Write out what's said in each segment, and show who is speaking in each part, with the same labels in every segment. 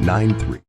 Speaker 1: 93.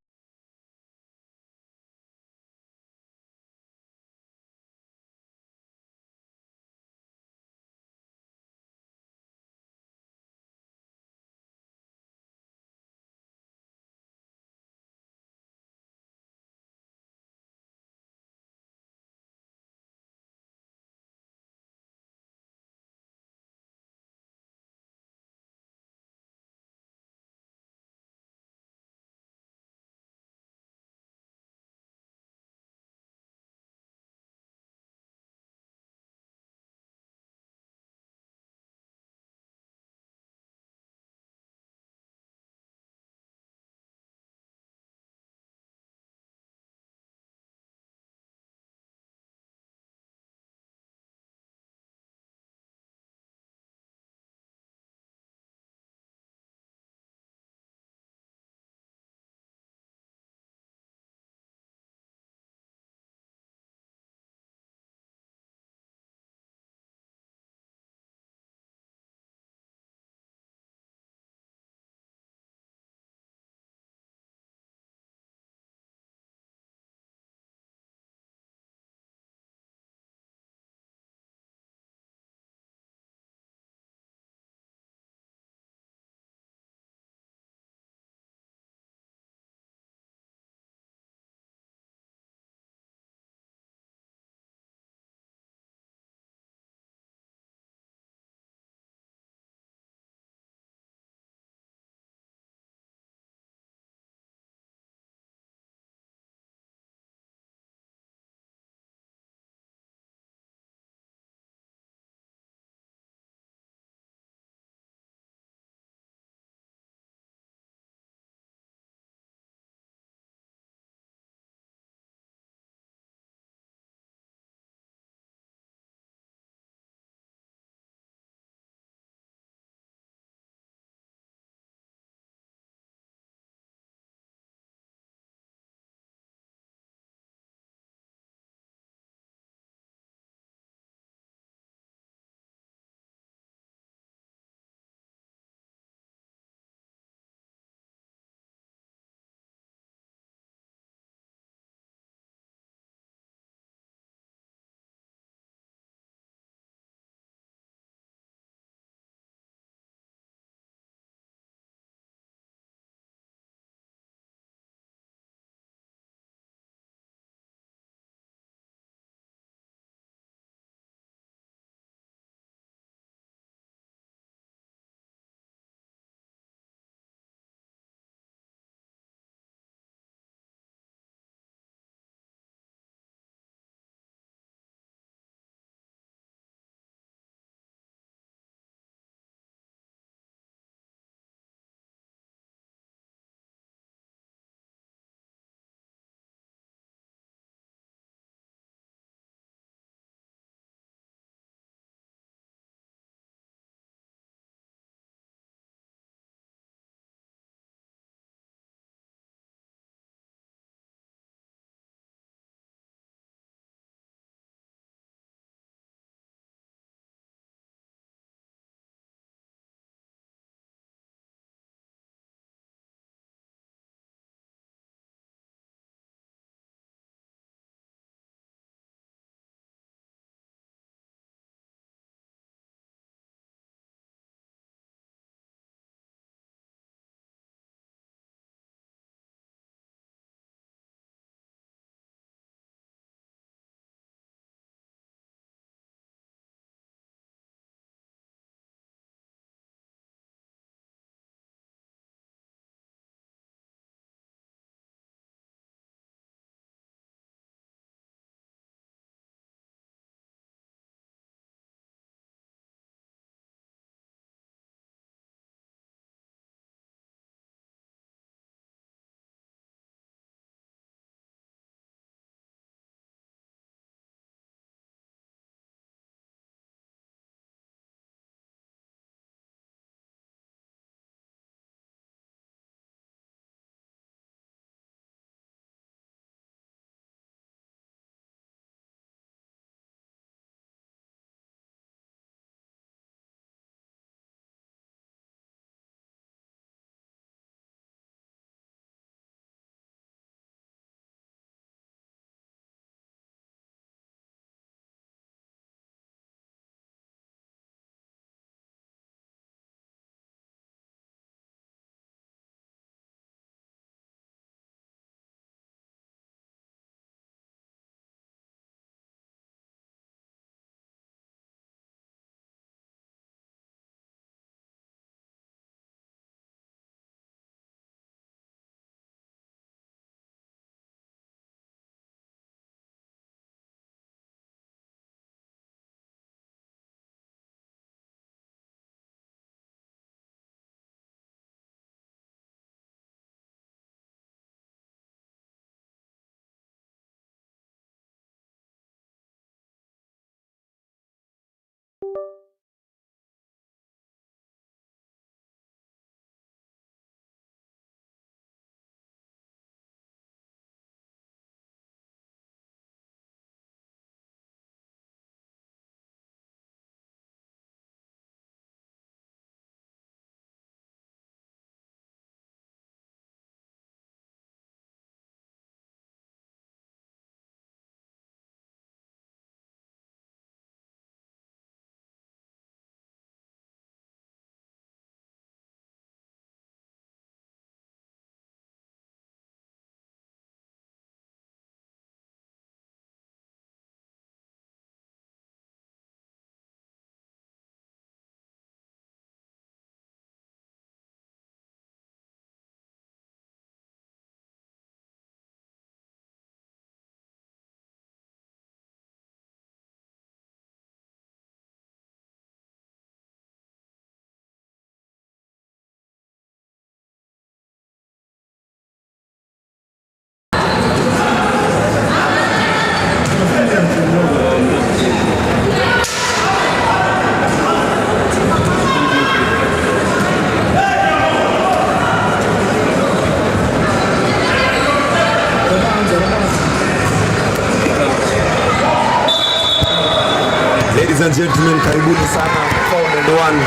Speaker 1: Ladies and gentlemen, karibuni sana Found and One.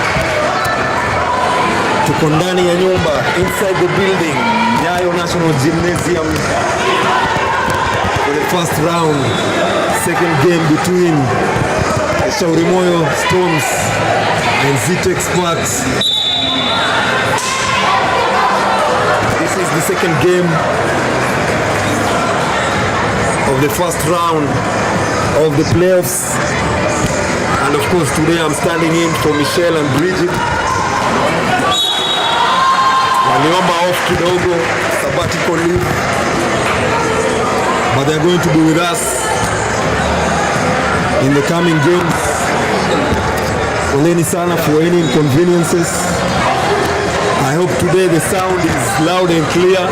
Speaker 1: Tuko ndani ya nyumba, inside the building, Nyayo National Gymnasium, for the first round, second game between Shauri Moyo Storms and Zetech Sparks. This is the second game of the first round of the playoffs. And of course today I'm standing in for Michelle and Bridget. Waliomba off kidogo, sabbatical leave, but they're going to be with us in the coming games. Poleni sana for any inconveniences. I hope today the sound is loud and clear.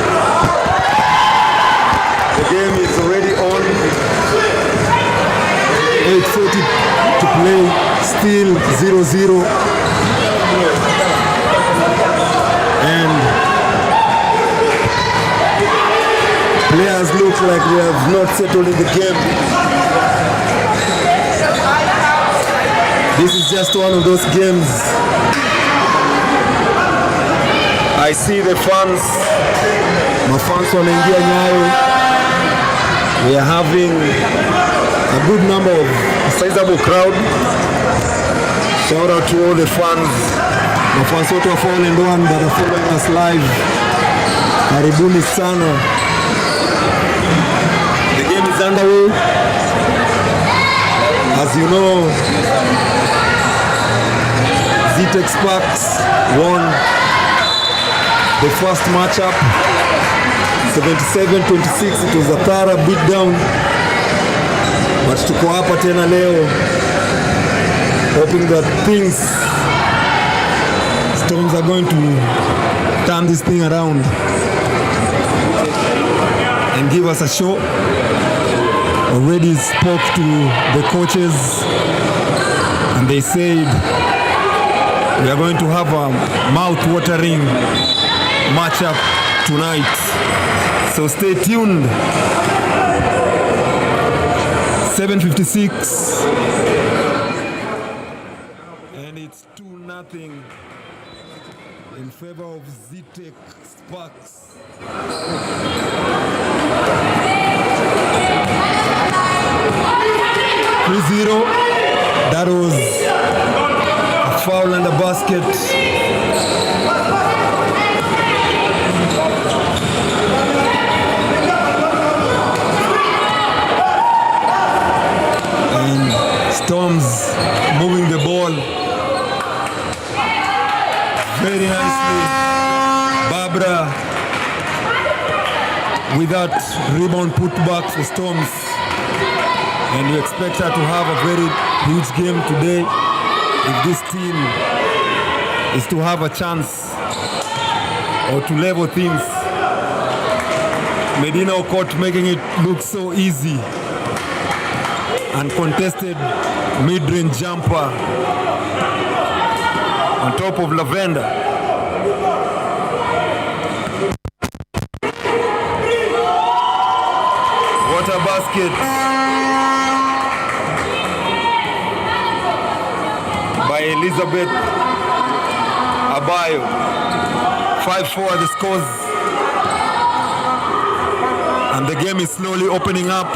Speaker 1: The game is already on. 8:40 to play, still 0-0. And players look like they have not settled in the game. This is just one of those games. I see the fans. My fans wanaingia Nyayo. We are having a good number of a sizable crowd. Shout out to all the fans. My fans wote wa Found and One that are following us live. Karibuni sana. The game is underway. As you know, Zetech Sparks won the first matchup 77-26. It was a thorough beatdown. But tuko hapa tena leo hoping that Storms are going to turn this thing around and give us a show. Already spoke to the coaches and they said we are going to have a mouth-watering matchup tonight. So stay tuned. 7:56 and it's 2-0 in favor of Zetech Sparks. That was a foul and a basket. Storms moving the ball very nicely. Barbara with that rebound putback for Storms, and we expect her to have a very huge game today if this team is to have a chance or to level things. Medina Okot making it look so easy. Uncontested mid-range jumper on top of Lavender. What a basket by Elizabeth Abayo. 5-4 are the scores, and the game is slowly opening up.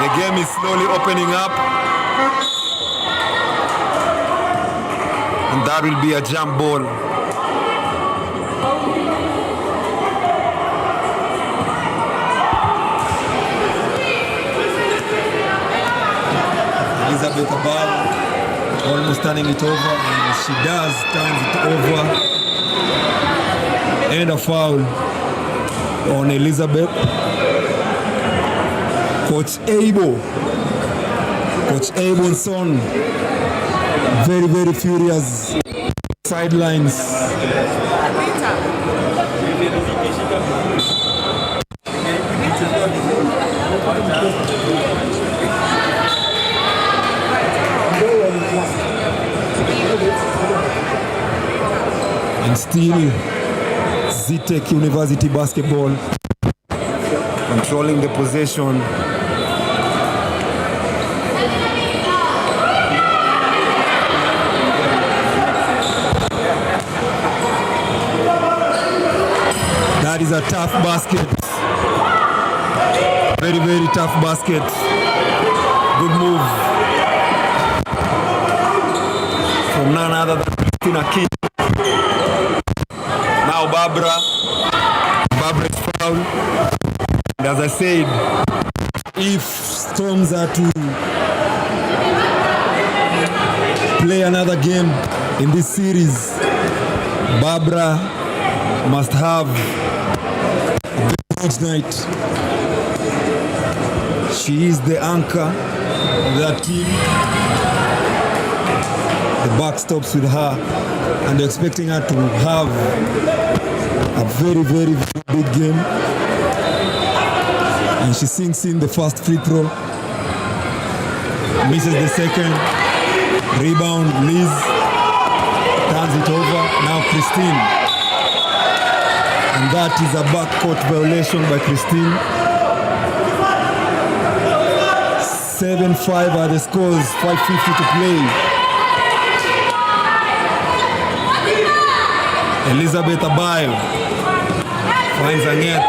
Speaker 1: The game is slowly opening up, and that will be a jump ball. Elizabeth Abal almost turning it over, and she does turn it over, and a foul on Elizabeth. Coach Abel's son, very, very furious. Sidelines. And still Zetech University basketball, controlling the possession. That is a tough basket. Very, very tough basket. Good move from none other than Christina King. Now Barbara is foul. And as I said, if Storms are to play another game in this series, Barbara must have a good night. She is the anchor of that team. The buck stops with her, and they're expecting her to have a very, very, very big game. And she sinks in the first free throw, misses the second, rebound, Liz turns it over, now Christine. And that is a backcourt violation by Christine. 7-5 are the scores, 5:50 to play. Elizabeth Abayo finds a net.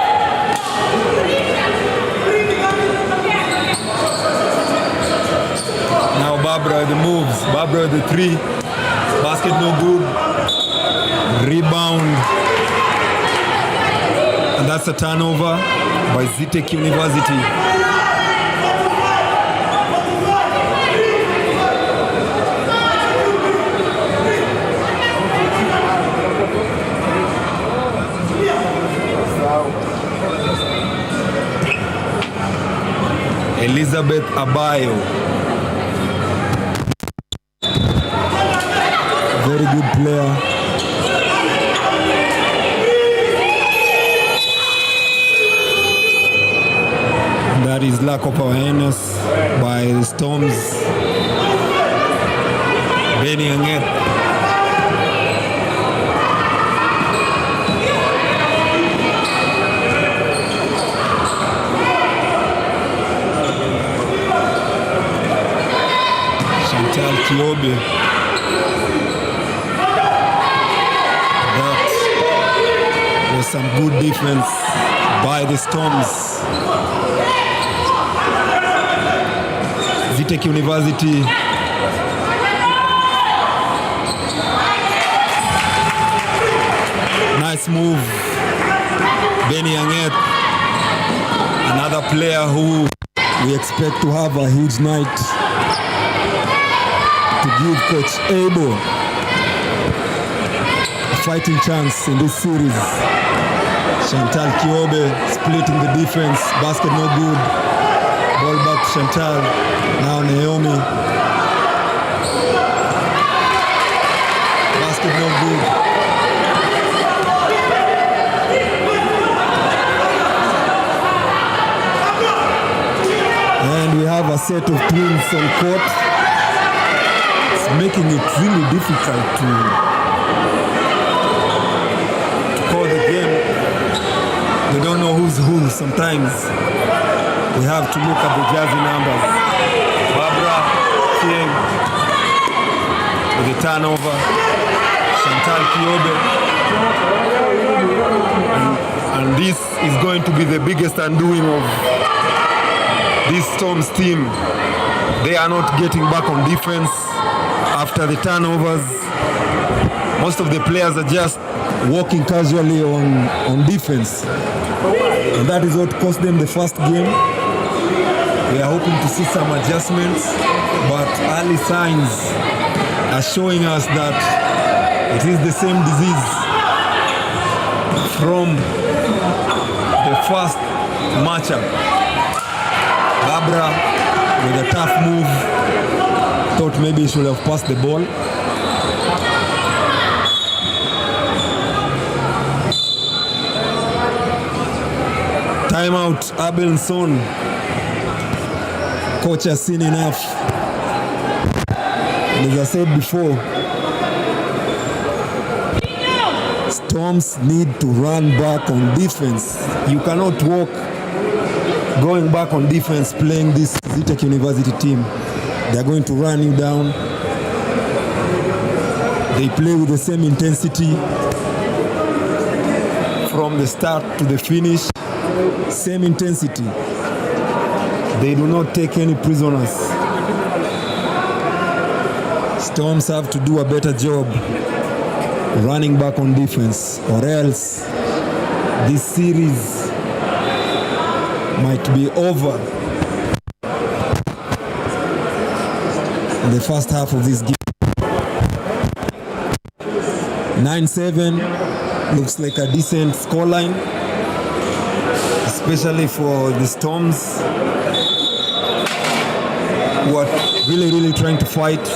Speaker 1: Now Barbara with the moves. Barbara with the three. Basket no good. Rebound. And that's a turnover by Zetech University. Elizabeth Abayo. Very good player. That is lack of awareness by the Storms. Benny Anget. Knbl. That was some good defense by the Storms. Zetech University nice move. Benny Anget, another player who we expect to have a huge night, to give Coach Knbl a fighting chance in this series. Chantal Kiobe splitting the defense. Basket no good. Ball back to Chantal. Now Naomi. Basket no good. And we have a set of twins on court, making it really difficult to call the game. We don't know who's who. Sometimes we have to look at the jersey numbers. Barbara King with the turnover. Chantal Kiobe. And this is going to be the biggest undoing of this Storms team. They are not getting back on defense after the turnovers. Most of the players are just walking casually on defense. And that is what cost them the first game. We are hoping to see some adjustments, but early signs are showing us that it is the same disease from the first matchup. Barbara with a tough move. Thought maybe he should have passed the ball. Timeout, Abelson. Coach has seen enough. And as I said before, Storms need to run back on defense. You cannot walk going back on defense playing this Zetech University team. They are going to run you down. They play with the same intensity from the start to the finish. Same intensity. They do not take any prisoners. Storms have to do a better job running back on defense, or else this series might be over in the first half of this game. 9-7 looks like a decent scoreline, especially for the Storms, who are really trying to fight.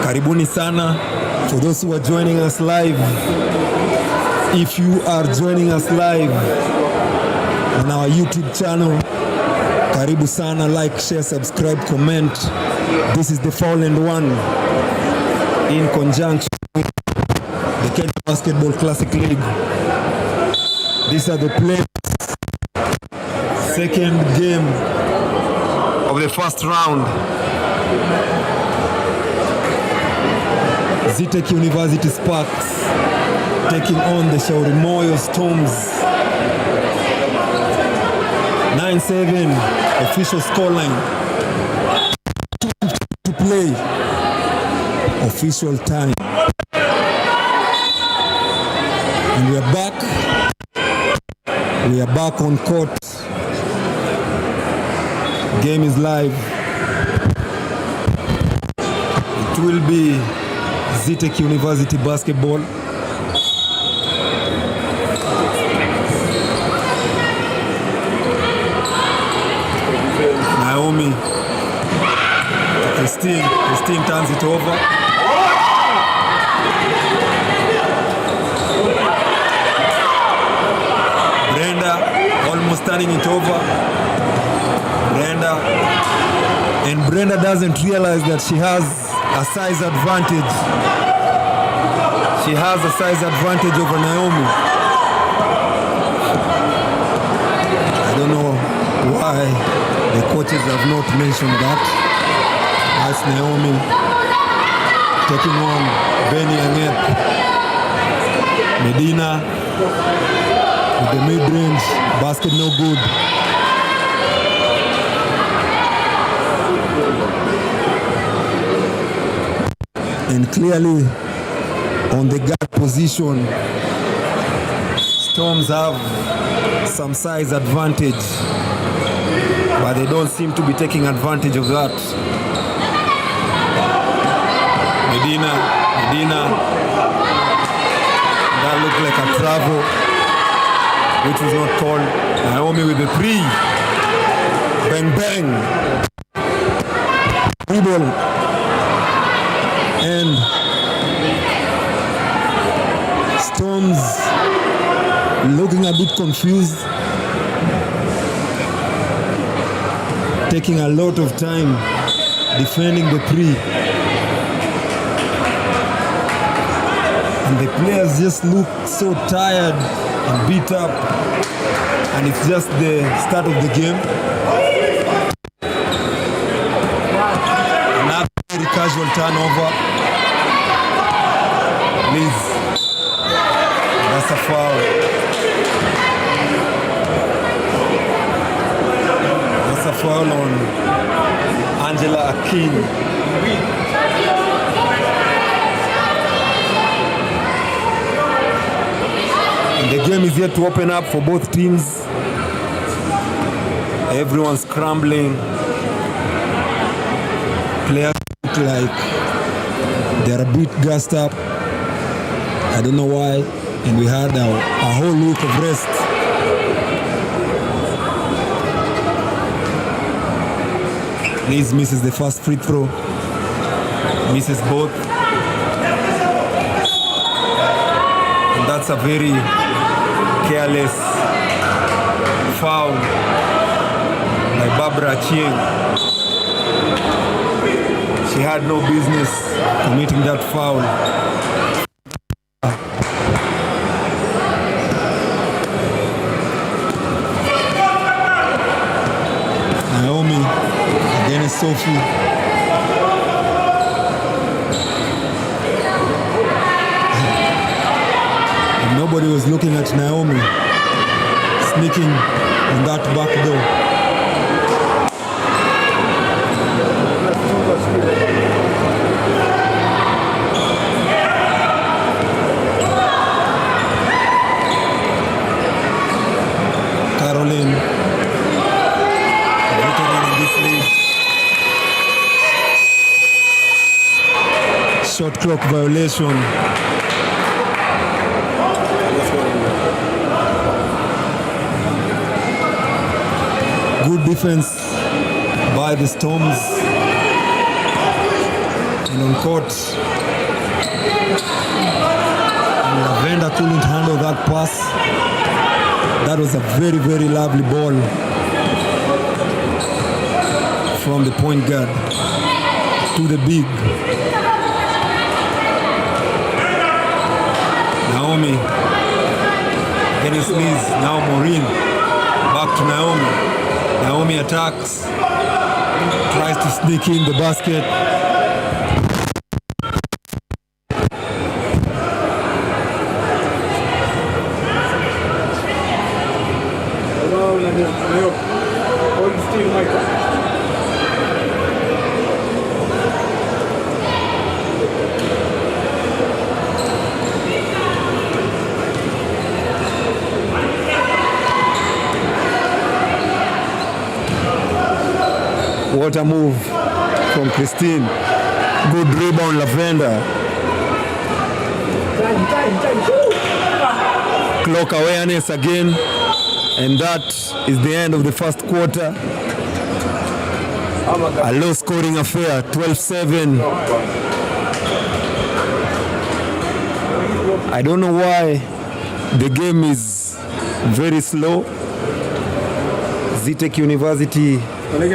Speaker 1: Karibuni sana for those who are joining us live. If you are joining us live on our YouTube channel, karibu sana, like, share, subscribe, comment. This is the Foul and One in conjunction with the Kenya Basketball Classic League. These are the players. Second game of the first round. Zetech University Sparks taking on the Shaurimoyo Storms. 9-7 official scoreline. 2:50 to play. Official time. And we are back. We are back on court. Game is live. It will be Zetech University basketball. Naomi to Christine. Christine turns it over. Brenda almost turning it over. And Brenda doesn't realize that she has a size advantage. She has a size advantage over Naomi. I don't know why the coaches have not mentioned that. That's Naomi taking on Benny Anet. Medina with the mid-range basket, no good. And clearly on the guard position, Storms have some size advantage, but they don't seem to be taking advantage of that. Medina, that looked like a travel, which was not called. Naomi with the three. Bang, bang. Knbl. And Storms looking a bit confused, taking a lot of time defending the three. And the players just look so tired and beat up, and it's just the start of the game. Another very casual turnover. Please, that's a foul. That's a foul on Angela Akin. And the game is yet to open up for both teams. Everyone's scrambling. Players look like they're a bit gassed up. I don't know why. And we had a whole week of rest. Liz misses the first free throw. Misses both. And that's a very careless foul by Barbara Chieng. She She had no business committing that foul. Naomi against Sophie. And nobody was looking at Naomi sneaking on that back door. Caroline, veteran in this league. Shot clock violation. Good defense by the Storms. And on court, and Lavender couldn't handle that pass. That was a very, very lovely ball from the point guard to the big. Naomi against Liz. Now Maureen. Back to Naomi. Naomi attacks. Tries to sneak in the basket. What a move from Christine. Good rebound, Lavender. Clock awareness again. And that is the end of the first quarter. A low scoring affair, 12-7. I don't know why the game is very slow. Zetech University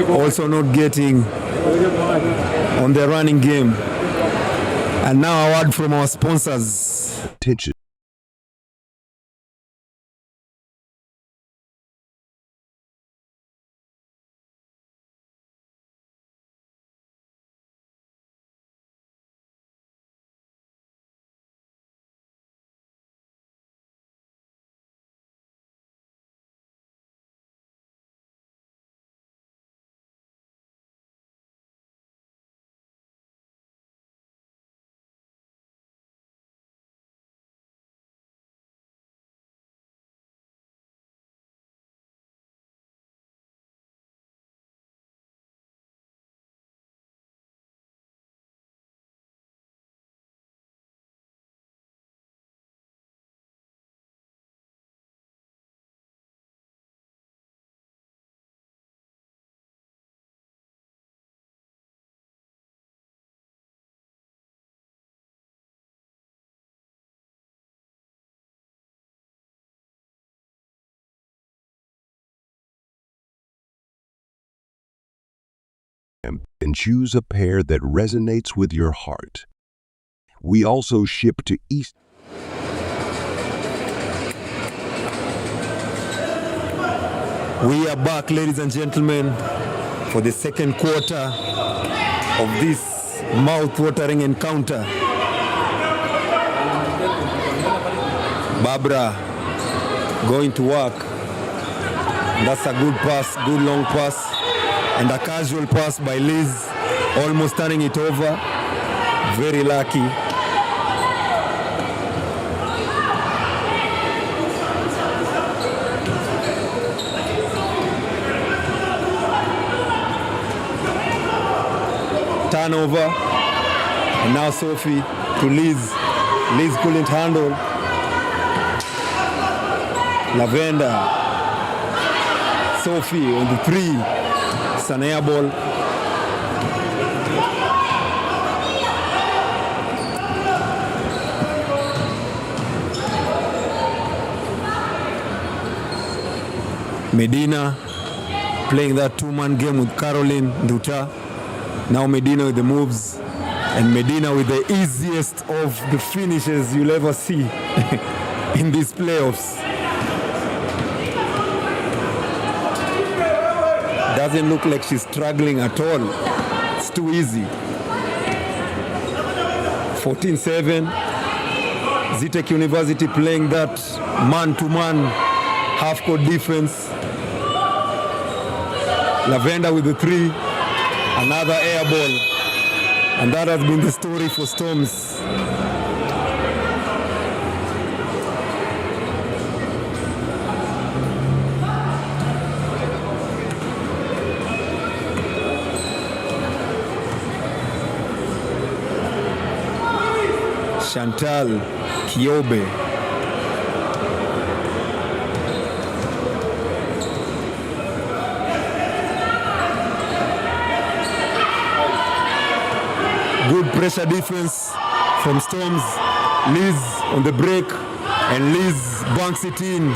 Speaker 1: also not getting on the running game. And now a word from our sponsors.
Speaker 2: Attention. And choose a pair that resonates with your heart. We also ship to East.
Speaker 1: We are back, ladies and gentlemen, for the second quarter of this mouth-watering encounter. Barbara going to work. That's a good pass, good long pass. And a casual pass by Liz, almost turning it over. Very lucky. Turnover. And now Sophie to Liz. Liz couldn't handle. Lavender. Sophie on the three. Sanaya ball. Medina playing that two-man game with Caroline Duta. Now Medina with the moves, and Medina with the easiest of the finishes you'll ever see in these playoffs. Doesn't look like she's struggling at all. It's too easy. 14-7. Zetech University playing that man-to-man half-court defense. Lavender with the 3. Another air ball. And that has been the story for Storms. Chantal Kiobe. Good pressure defense from Storms. Liz on the break, and Liz banks it in.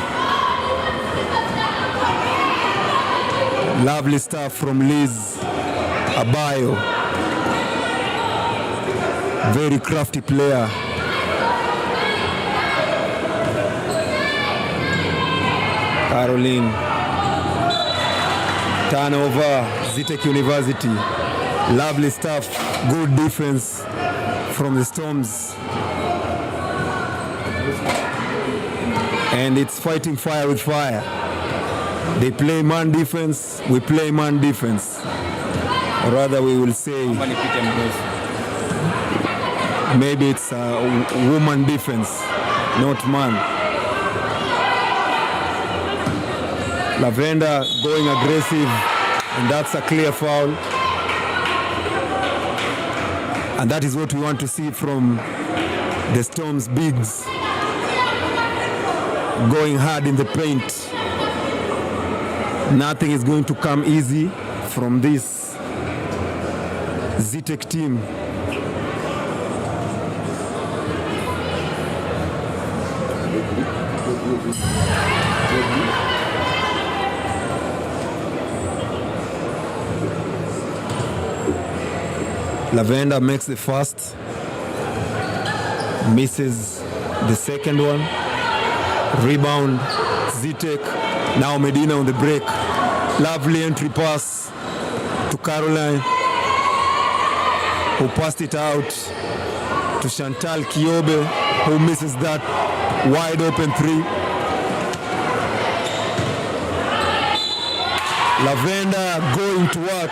Speaker 1: Lovely stuff from Liz Abayo. Very crafty player. Caroline. Turnover, Zetech University. Lovely stuff. Good defense from the Storms. And it's fighting fire with fire. They play man defense, we play man defense. Or rather, we will say maybe it's a woman defense, not man. Lavender going aggressive, and that's a clear foul. And that is what we want to see from the Storms bigs. Going hard in the paint. Nothing is going to come easy from this Zetech team. Lavender makes the first, misses the second one. Rebound, Zetech. Now Medina on the break. Lovely entry pass to Caroline, who passed it out to Chantal Kiobe, who misses that wide open 3. Lavender going to work.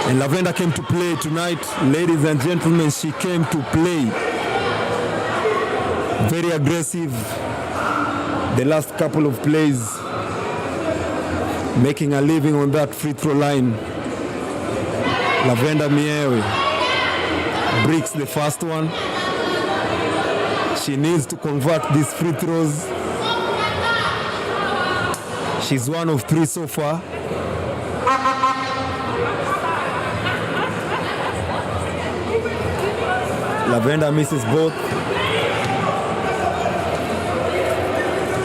Speaker 1: And Lavender came to play tonight. Ladies and gentlemen, she came to play. Very aggressive. The last couple of plays, making a living on that free throw line. Lavender Miewe breaks the first one. She needs to convert these free throws. She's one of 3 so far. Lavender misses both.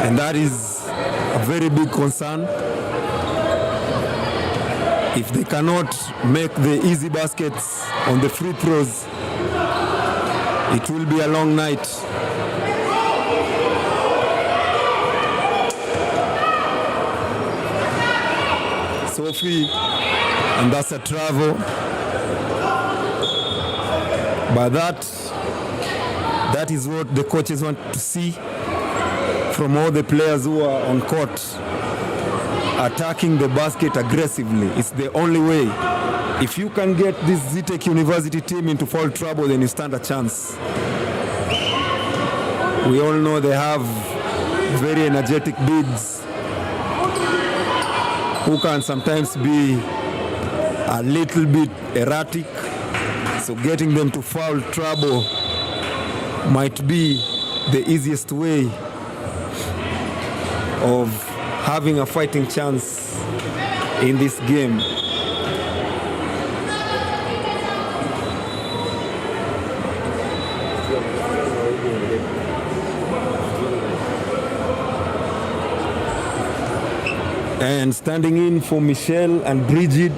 Speaker 1: And that is a very big concern. If they cannot make the easy baskets on the free throws, it will be a long night. Sophie, and that's a travel. But that is what the coaches want to see from all the players who are on court, attacking the basket aggressively. It's the only way. If you can get this Zetech University team into foul trouble, then you stand a chance. We all know they have very energetic bigs who can sometimes be a little bit erratic. So getting them to foul trouble might be the easiest way of having a fighting chance in this game. And standing in for Michelle and Bridget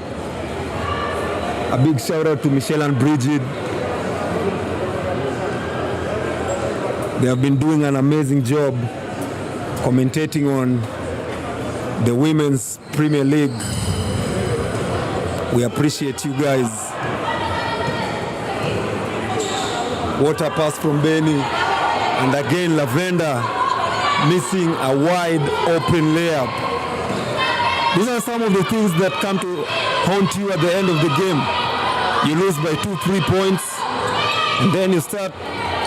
Speaker 1: A big shout out to Michelle and Bridget. They have been doing an amazing job commentating on the Women's Premier League. We appreciate you guys. What a pass from Benny. And again, Lavender missing a wide open layup. These are some of the things that come to haunt you at the end of the game. You lose by 2-3 points, and then you start,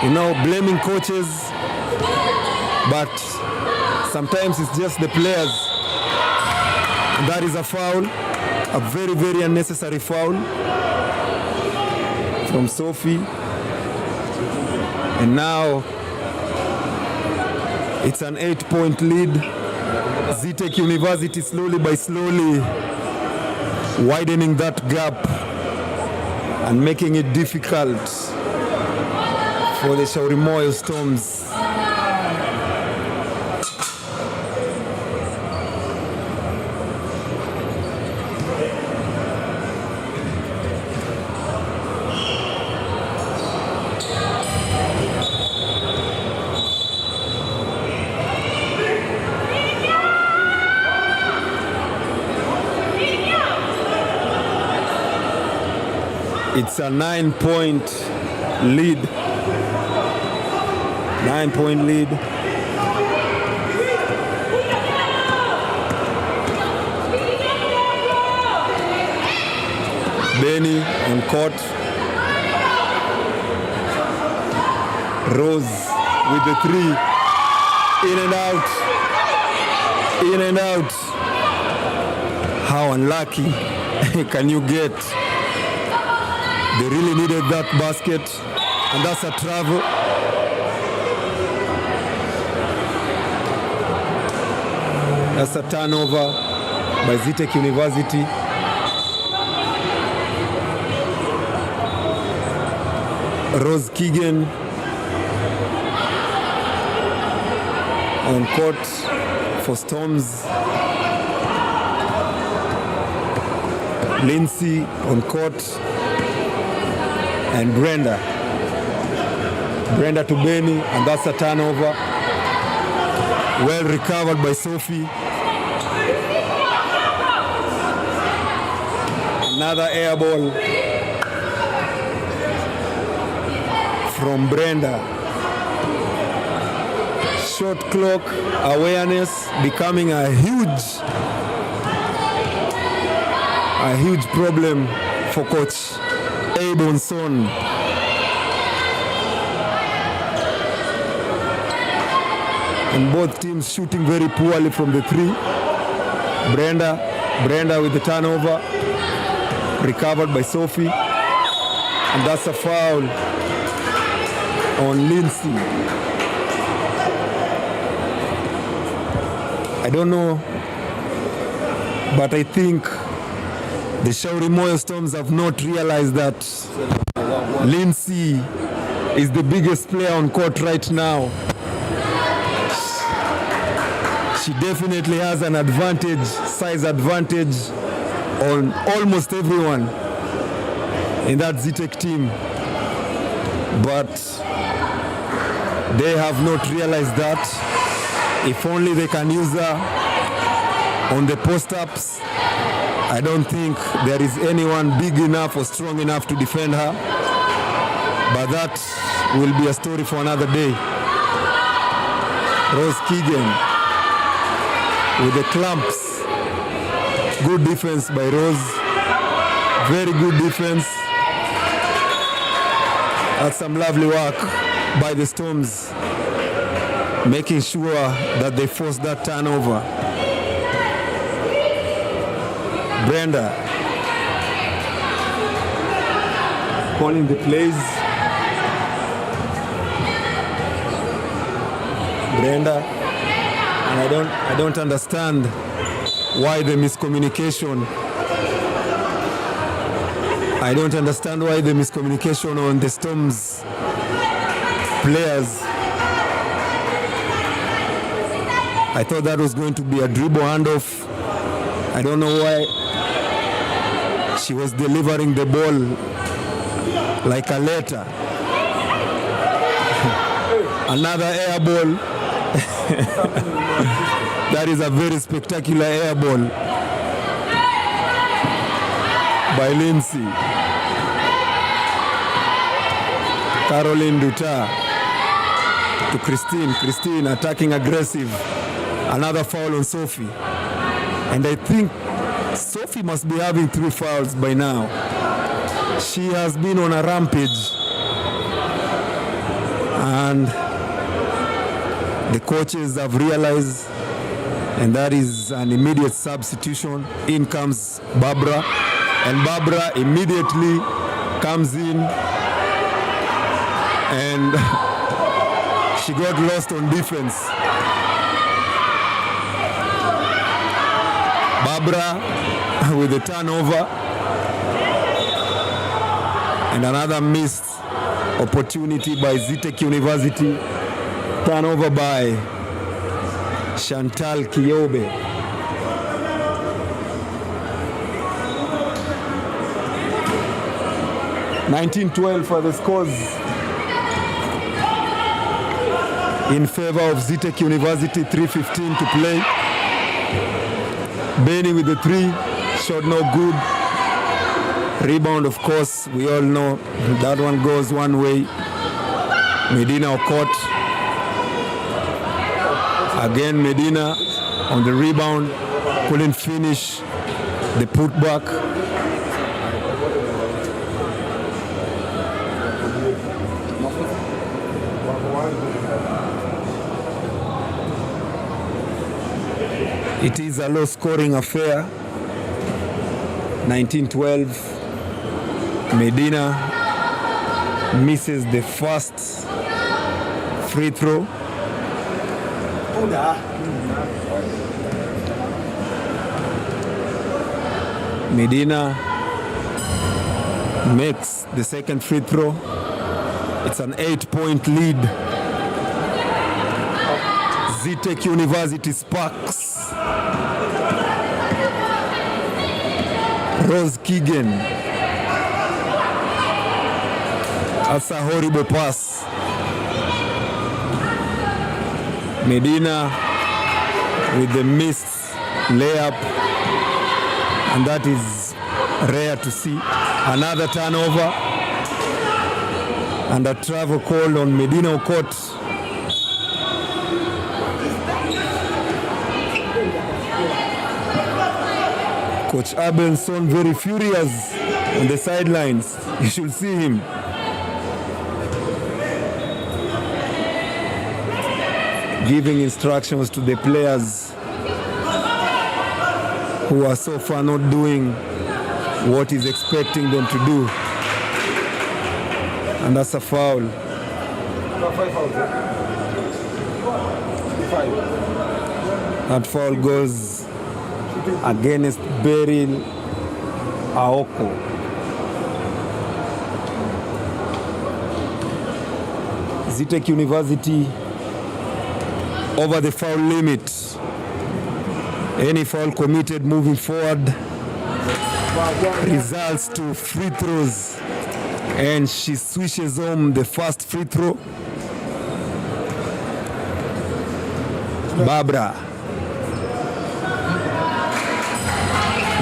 Speaker 1: blaming coaches. But sometimes it's just the players. And that is a foul, a very, very unnecessary foul from Sophie. And now it's an 8-point lead. Zetech University slowly widening that gap and making it difficult for the Shaurimoyo Storms. It's a 9-point lead. 9-point lead. Benny on court. Rose with the 3. In and out. In and out. How unlucky can you get? They really needed that basket, and that's a travel. That's a turnover by Zetech University. Rose Keegan on court for Storms. Lindsay on court. And Brenda to Benny, and that's a turnover. Well recovered by Sophie. Another air ball from Brenda. Shot clock awareness becoming a huge problem for Coach Abonson. And both teams shooting very poorly from the 3. Brenda with the turnover, recovered by Sophie, and that's a foul on Lindsay. I don't know, but I think the Shaurimoyo Storms have not realized that Lindsay is the biggest player on court right now. She definitely has an advantage, size advantage on almost everyone in that Zetech team. But they have not realized that. If only they can use her on the post-ups, I don't think there is anyone big enough or strong enough to defend her. But that will be a story for another day. Rose Keegan with the clamps. Good defense by Rose. Very good defense. That's some lovely work by the Storms, making sure that they force that turnover. Brenda calling the plays. Brenda, and I don't understand why the miscommunication. I don't understand why the miscommunication on the Storms players. I thought that was going to be a dribble handoff. I don't know why She was delivering the ball like a letter. Another air ball. That is a very spectacular air ball by Lindsay. Caroline Duta to Christine. Christine attacking aggressive. Another foul on Sophie. And I think Sophie must be having 3 fouls by now. She has been on a rampage. And the coaches have realized, and that is an immediate substitution. In comes Barbara, and Barbara immediately comes in, and she got lost on defense. Barbara with the turnover, and another missed opportunity by Zetech University. Turnover by Chantal Kiyobe. (19-12) for the scores in favor of Zetech University. 3:15 to play. Benny with the 3, shot no good. Rebound, of course, we all know that one goes one way. Medina Okot. Again, Medina on the rebound, couldn't finish the putback. It is a low-scoring affair. 19-12. Medina misses the first free throw. Medina makes the second free throw. It's an 8-point lead. Zetech University sparks. Rose Keegan. That's a horrible pass. Medina with the missed layup, and that is rare to see. Another turnover and a travel call on Medina Okot. Coach Abenson very furious on the sidelines. You should see him. Giving instructions to the players who are so far not doing what he's expecting them to do. And that's a foul. That foul goes against Beryl Aoko. Zetech University over the foul limit. Any foul committed moving forward results to free throws, and she swishes home the first free throw. Barbara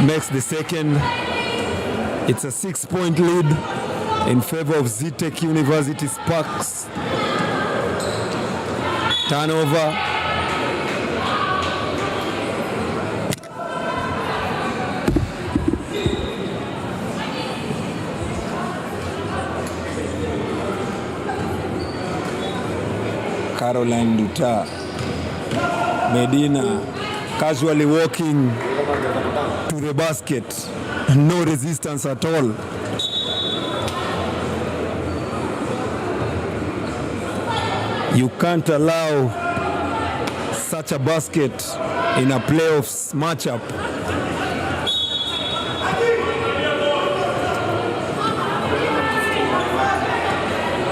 Speaker 1: makes the second. It's a 6-point lead in favor of Zetech University Sparks. Turnover. Caroline Duta. Medina casually walking to the basket. No resistance at all. You can't allow such a basket in a playoffs matchup.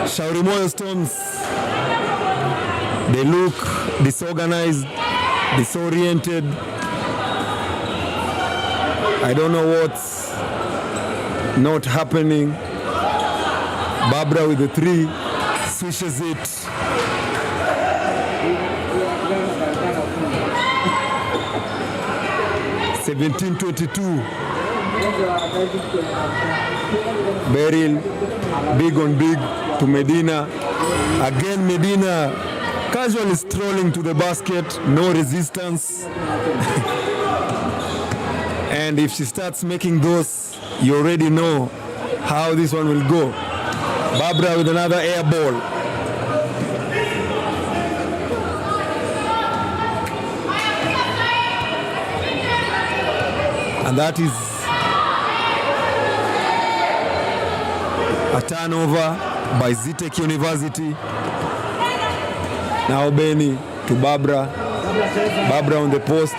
Speaker 1: Shaurimoyo Stones, they look disorganized, disoriented. I don't know what's Not happening. Barbara with the 3, swishes it. (17-22). Beryl, big on big to Medina. Again Medina casually strolling to the basket, no resistance. And if she starts making those, you already know how this one will go. Barbara with another air ball. And that is a turnover by Zetech University. Now Benny to Barbara. Barbara on the post.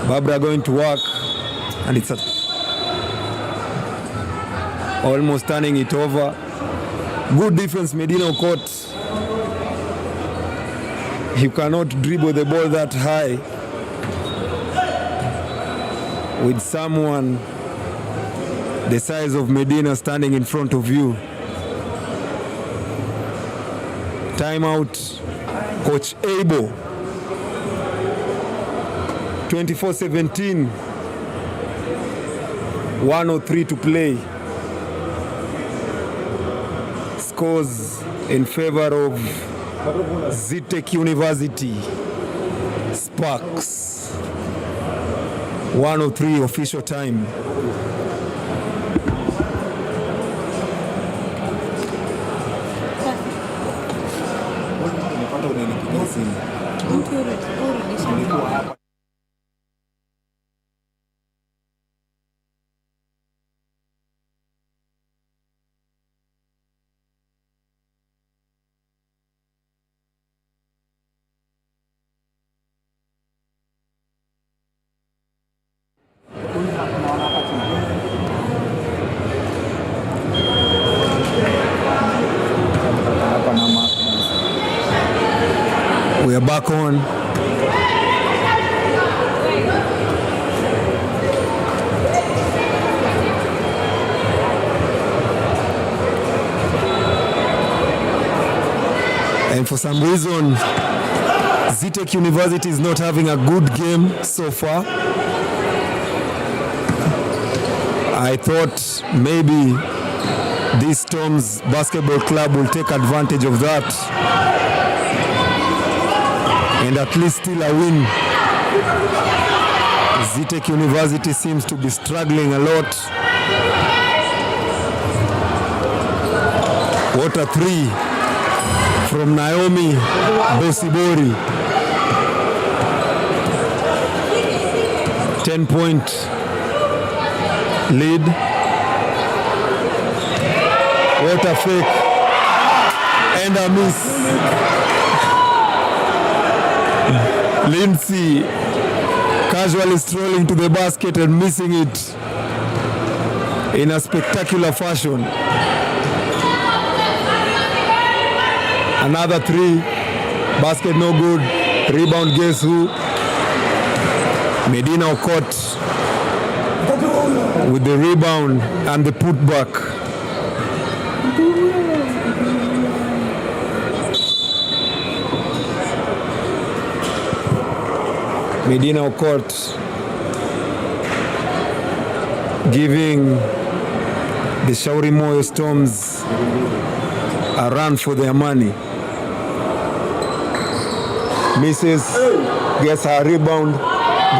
Speaker 1: Barbara going to work. And it's almost turning it over. Good defense, Medina caught. You cannot dribble the ball that high with someone the size of Medina standing in front of you. Timeout, Coach Abel. 24-17. 1:03 to play. Scores in favor of Zetech University. Sparks. 1:03 official time. We are back on. And for some reason, Zetech University is not having a good game so far. I thought maybe this Storms Basketball Club will take advantage of that and at least steal a win. Zetech University seems to be struggling a lot. What a 3 from Naomi Bosibori. 10-point lead. What a fake and a miss. Lindsay casually strolling to the basket and missing it in a spectacular fashion. Another 3, basket no good, rebound guess who? Medina caught with the rebound and the putback. Medina caught, giving the Shauri Moyo Storms a run for their money. Misses, gets her rebound,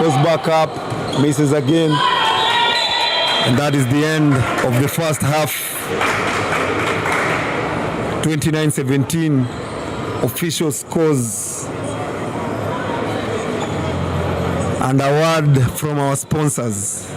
Speaker 1: goes back up, misses again. And that is the end of the first half. 29-17 official scores. And a word from our sponsors.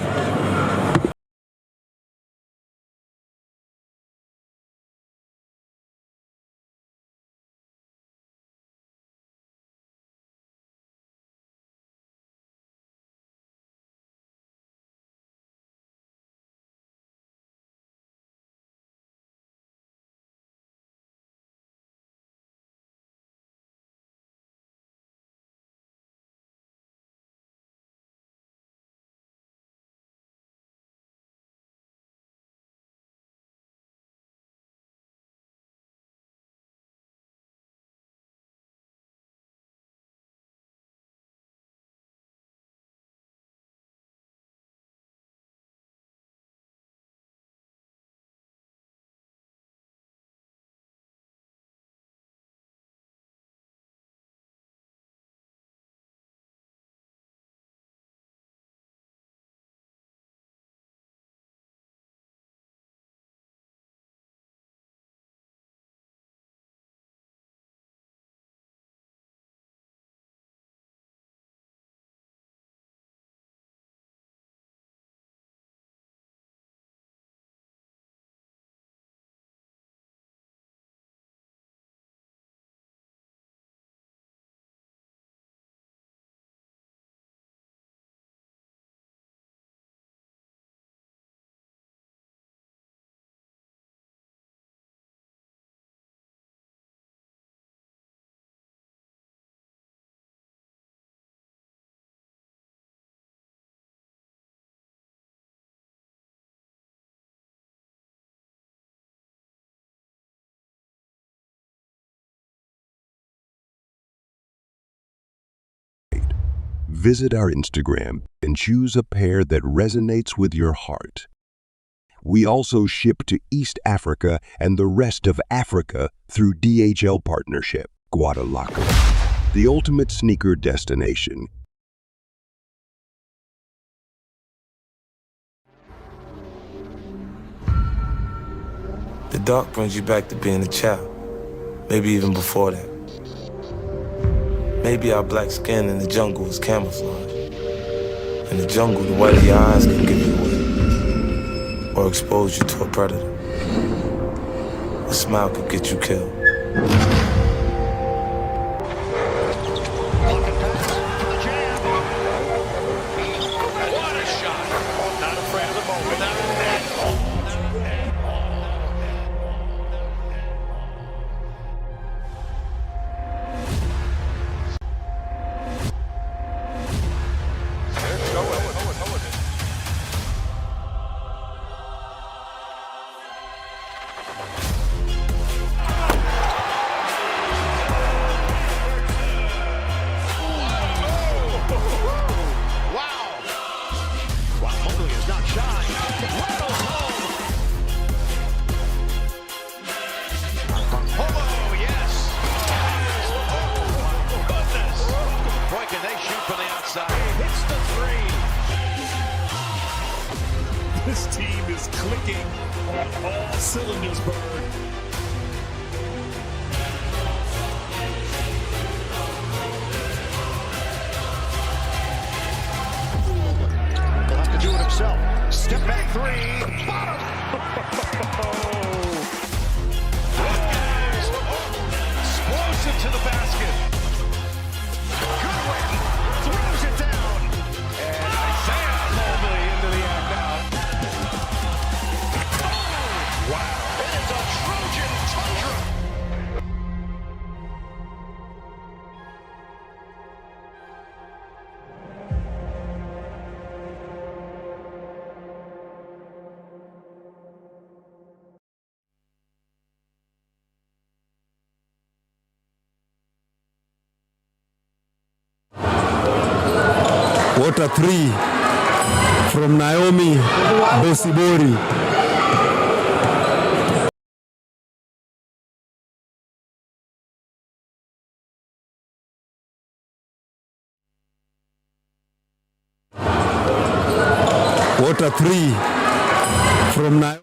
Speaker 2: Visit our Instagram and choose a pair that resonates with your heart. We also ship to East Africa and the rest of Africa through DHL partnership. Guadalajara, the ultimate sneaker destination.
Speaker 3: The dark brings you back to being a child, maybe even before that. Maybe our black skin in the jungle is camouflage. In the jungle, the white of your eyes can give you away or expose you to a predator. A smile could get you killed.
Speaker 4: What a shot! Not afraid of the moment.
Speaker 5: This team is clicking on all cylinders, Bird.
Speaker 4: He'll have to do it himself. Step back three. Bottom. Explosive to the basket. Goodwin throws it down. And Isaiah Mobley into the act now. Wow. It is a Trojan tundra.
Speaker 1: What a three from Naomi Bosibori. What a three from Naomi.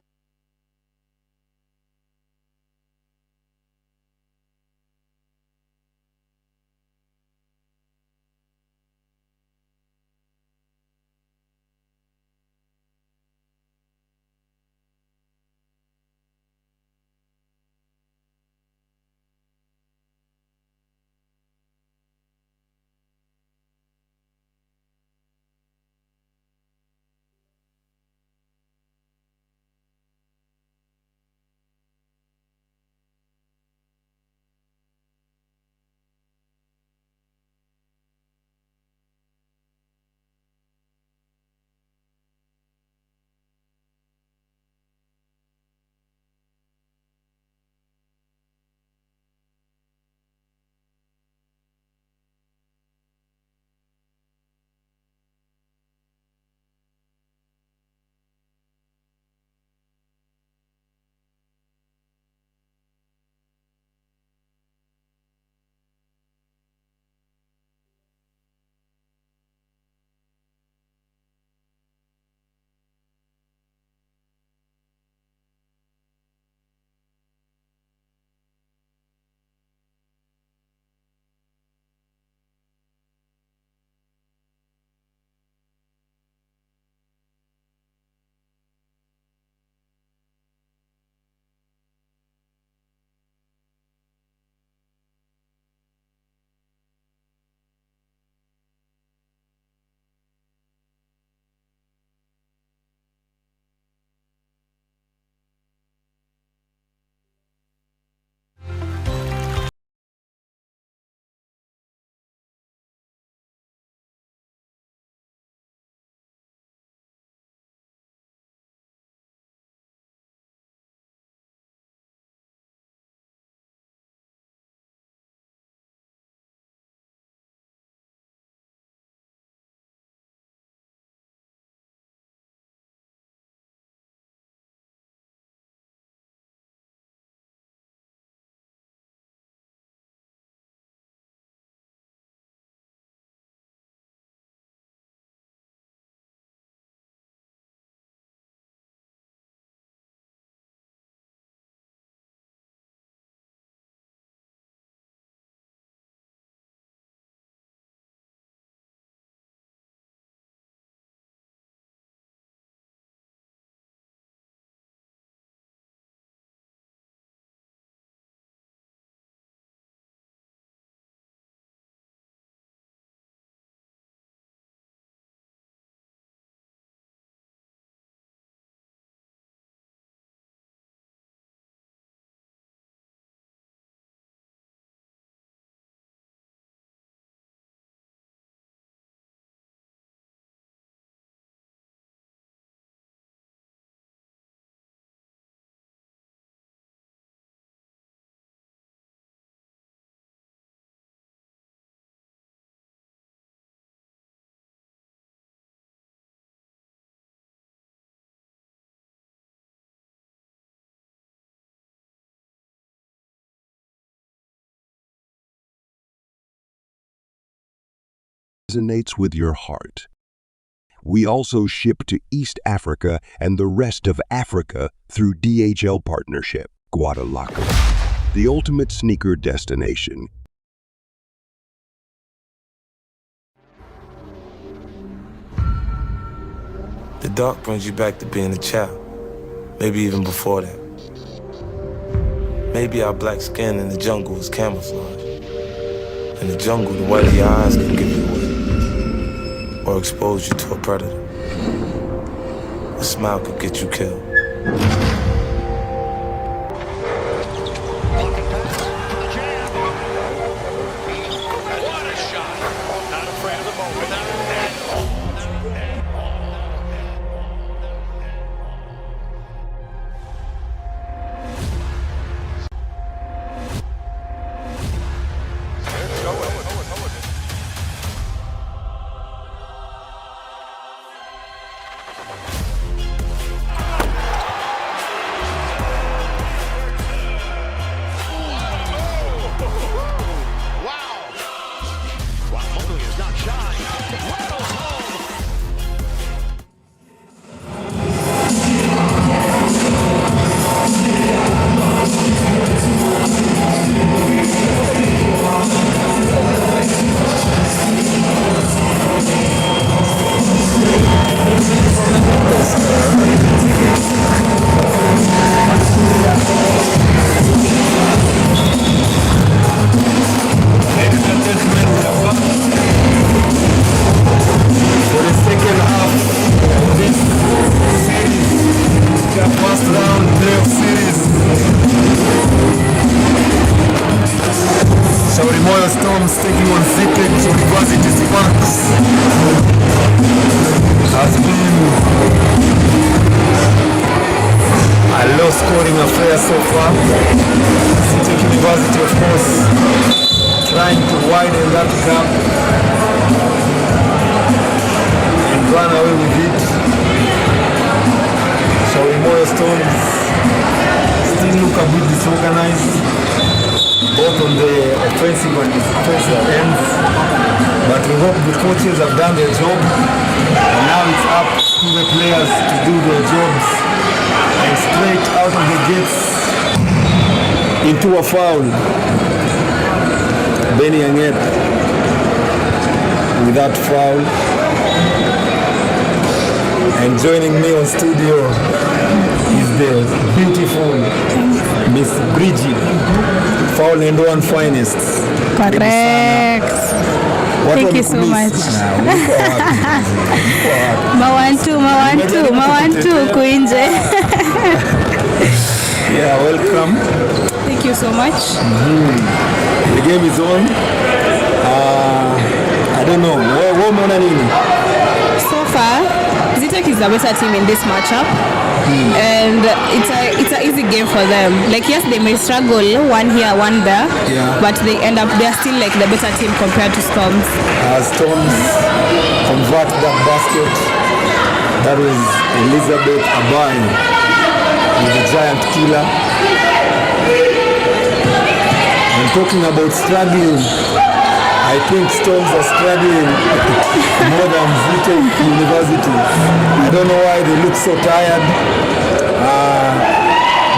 Speaker 2: resonates with your heart. We also ship to East Africa and the rest of Africa through DHL partnership. Guadalajara, the ultimate sneaker destination.
Speaker 3: The dark brings you back to being a child. Maybe even before that. Maybe our black skin in the jungle is camouflage. In the jungle, the white of your eyes can give you away. Or expose you to a predator. A smile could get you killed.
Speaker 4: What a shot. Not afraid of the moment.
Speaker 1: Taking on Zetech University Sparks has been a low scoring affair so far. Zetech University, of course, trying to widen that gap and run away with it. Shaurimoyo Stones still look a bit disorganized, both on the offensive and defensive ends, but we hope the coaches have done their job, and now it's up to the players to do their jobs. And straight out of the gates into a foul. Benny Anget with that foul. And joining me on studio is the beautiful Miss Bridget, Foul and One Finest.
Speaker 6: Correct. Thank you so much. Mawantu kuinje.
Speaker 1: Yeah, welcome.
Speaker 6: Thank you so much.
Speaker 1: The game is on. I don't know. What
Speaker 6: So far, Zetech is the better team in this matchup. And it's an easy game for them. Like, yes, they may struggle, one here, one there, but they're still like the better team compared to Storms.
Speaker 1: Storms convert that basket. That was Elizabeth Abine with the giant killer. And talking about struggling, I think Storms are struggling more than Zetech University. I don't know why they look so tired.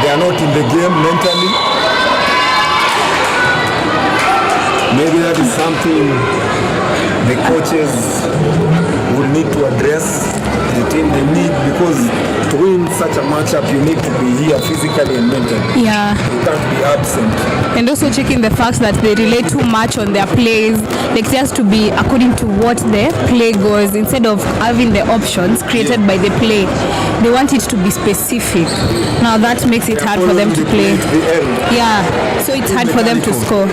Speaker 1: They are not in the game mentally. Maybe that is something the coaches will need to address. The team they need, because to win such a matchup you need to be here physically and mentally.
Speaker 6: Yeah.
Speaker 1: You can't be absent.
Speaker 6: And also checking the fact that they relate too much on their plays. Like, it has to be according to what the play goes, instead of having the options created by the play. They want it to be specific. Now that makes it hard for them to play. Yeah, so it's hard for them to score.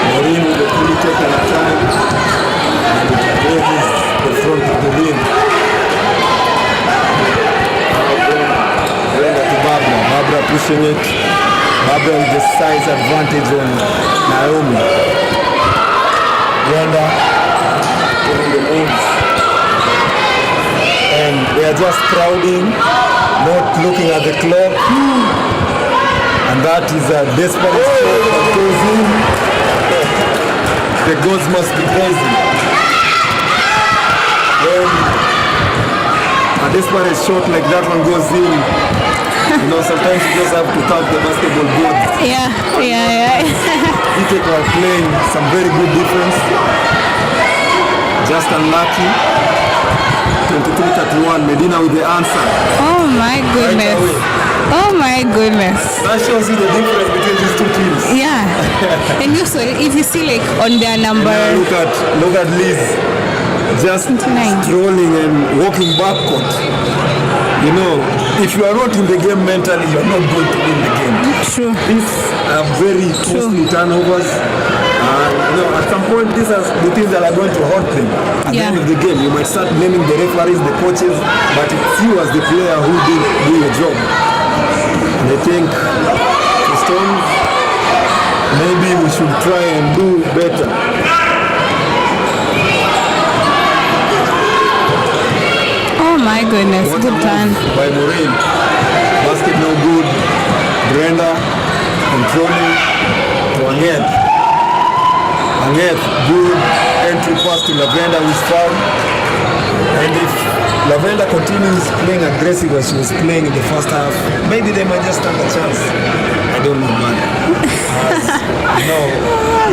Speaker 1: Maureen will really take her time and raises the front of the rim. Brenda to Barbara pushing it. Barbara with the size advantage on Naomi. Brenda the moves. And they are just crowding, not looking at the clock. And that is a desperate shot that goes in. The goals must be crazy. When a desperate shot like that one goes in, sometimes you just have to tap the basketball board.
Speaker 6: Yeah.
Speaker 1: Zetech were playing some very good defense. Just unlucky. 23-31, Medina with the answer.
Speaker 6: Oh my goodness. Oh my goodness.
Speaker 1: That shows you the difference between these two teams.
Speaker 6: Yeah. And also, if you see like on their number.
Speaker 1: Look at Liz. Just
Speaker 6: 29.
Speaker 1: strolling and walking backward. If you are not in the game mentally, you are not going to win the game.
Speaker 6: True.
Speaker 1: These are very costly turnovers. At some point, these are the things that are going to hurt them. At the end of the game, you might start blaming the referees, the coaches, but it's you as the player who do your job. And I think for Storms, maybe we should try and do better.
Speaker 6: My goodness,
Speaker 1: What
Speaker 6: good turn.
Speaker 1: By Maureen. Basket no good. Brenda controlling to Angeth. Angeth, good entry pass to Lavender who's foul. And if Lavender continues playing aggressive as she was playing in the first half, maybe they might just stand a chance. I don't know, man.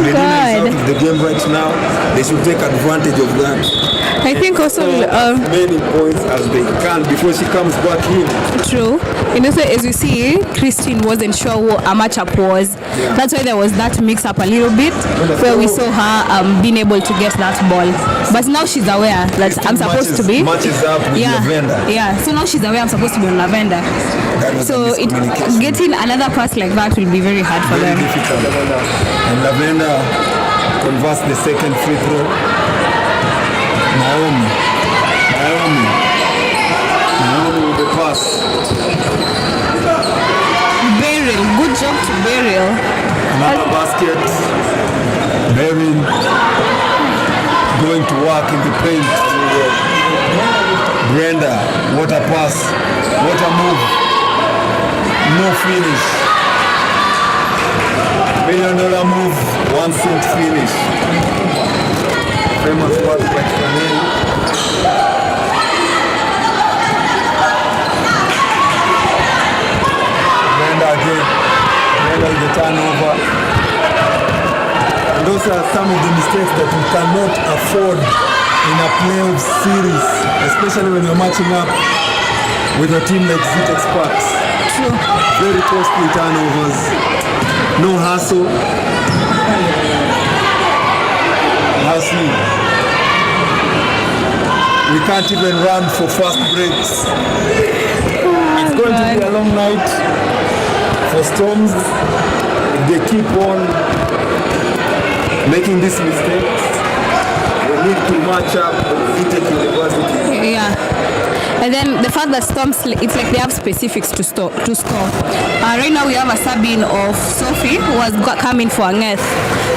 Speaker 1: Medina is out of the game right now. They should take advantage of that.
Speaker 6: I think also
Speaker 1: many points as they can before she comes back in.
Speaker 6: True. And also, as you see, Christine wasn't sure what a matchup was.
Speaker 1: Yeah.
Speaker 6: That's why there was that mix up a little bit where we saw her being able to get that ball. But now she's aware that I'm supposed to be.
Speaker 1: Matches up with Lavender.
Speaker 6: Yeah. So now she's aware I'm supposed to be on Lavender. So getting another pass like that will be very hard for them.
Speaker 1: Very difficult. And Lavender converts the second free throw. Naomi with the pass.
Speaker 6: Beryl, good job to Beryl.
Speaker 1: Another basket. Beryl going to work in the paint. Brenda, what a pass, what a move. No finish. $1 million move, 1 cent finish. Famous pass by Knbl. Brenda again. Brenda with the turnover. And those are some of the mistakes that we cannot afford in a playoff series, especially when you're matching up with a team like Zetech Sparks.
Speaker 6: True.
Speaker 1: Very costly turnovers. No hustle. We can't even run for fast breaks. It's going to be a long night for Storms if they keep on making these mistakes. We need to match up with Zetech University.
Speaker 6: Yeah. And then the fact that Storms, it's like they have specifics to score. Right now we have a sub-in of Sophie who has come in for Angeth.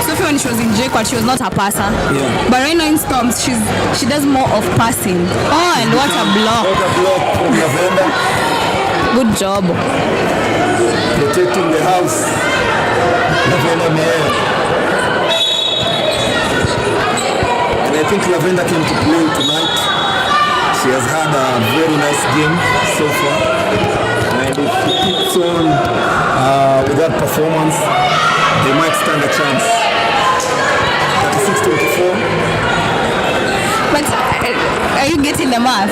Speaker 6: Sophie, when she was in JQuad, she was not a passer.
Speaker 1: Yeah.
Speaker 6: But right now in Storms, she does more of passing. Oh, and what a block.
Speaker 1: What a block from Lavender.
Speaker 6: Good job.
Speaker 1: Protecting the house. Lavender Mayer. And I think Lavender came to play tonight. She has had a very nice game so far, and if she keeps on with that performance, they might stand a chance. 36-24.
Speaker 6: But are you getting the math?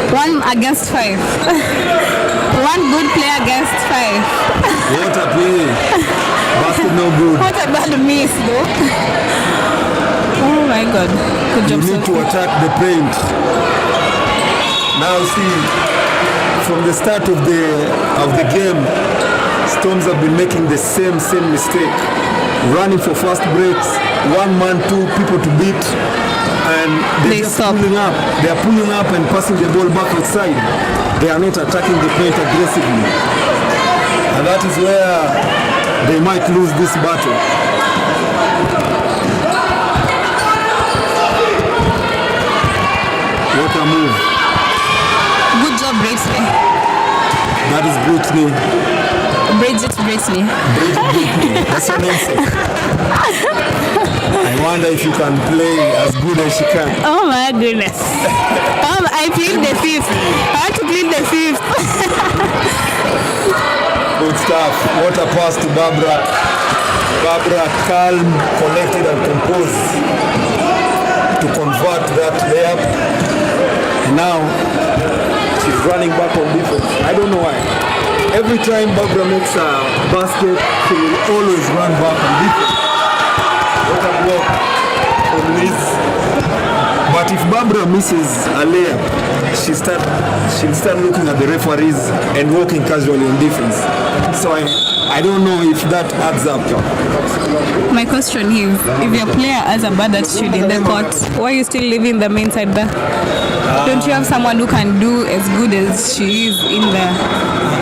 Speaker 6: 1 against 5. 1 good player against 5.
Speaker 1: What a play! Basket no good.
Speaker 6: What a bad miss though. Oh my God! Good job.
Speaker 1: You need to attack the paint. Now see, from the start of the game, Storms have been making the same mistake. Running for fast breaks, 1 man, 2 people to beat, and they're just pulling up. They are pulling up and passing the ball back outside. They are not attacking the paint aggressively. And that is where they might lose this battle. a move.
Speaker 6: Good job, Brittany.
Speaker 1: That is Brittany.
Speaker 6: Brittany.
Speaker 1: That's her namesake. I wonder if you can play as good as she can.
Speaker 6: Oh my goodness. I plead the fifth. I want to plead the fifth.
Speaker 1: Good stuff. What a pass to Barbara. Barbara, calm, collected and composed to convert that layup. And now she's running back on defense. I don't know why. Every time Barbara makes a basket, she will always run back on defense. What a block from Liz. But if Barbara misses a layup, she'll start looking at the referees and walking casually on defense. So I don't know if that adds up.
Speaker 6: My question is, if your player has a bad attitude in the court, why are you still leaving them inside there? Don't you have someone who can do as good as she is in there?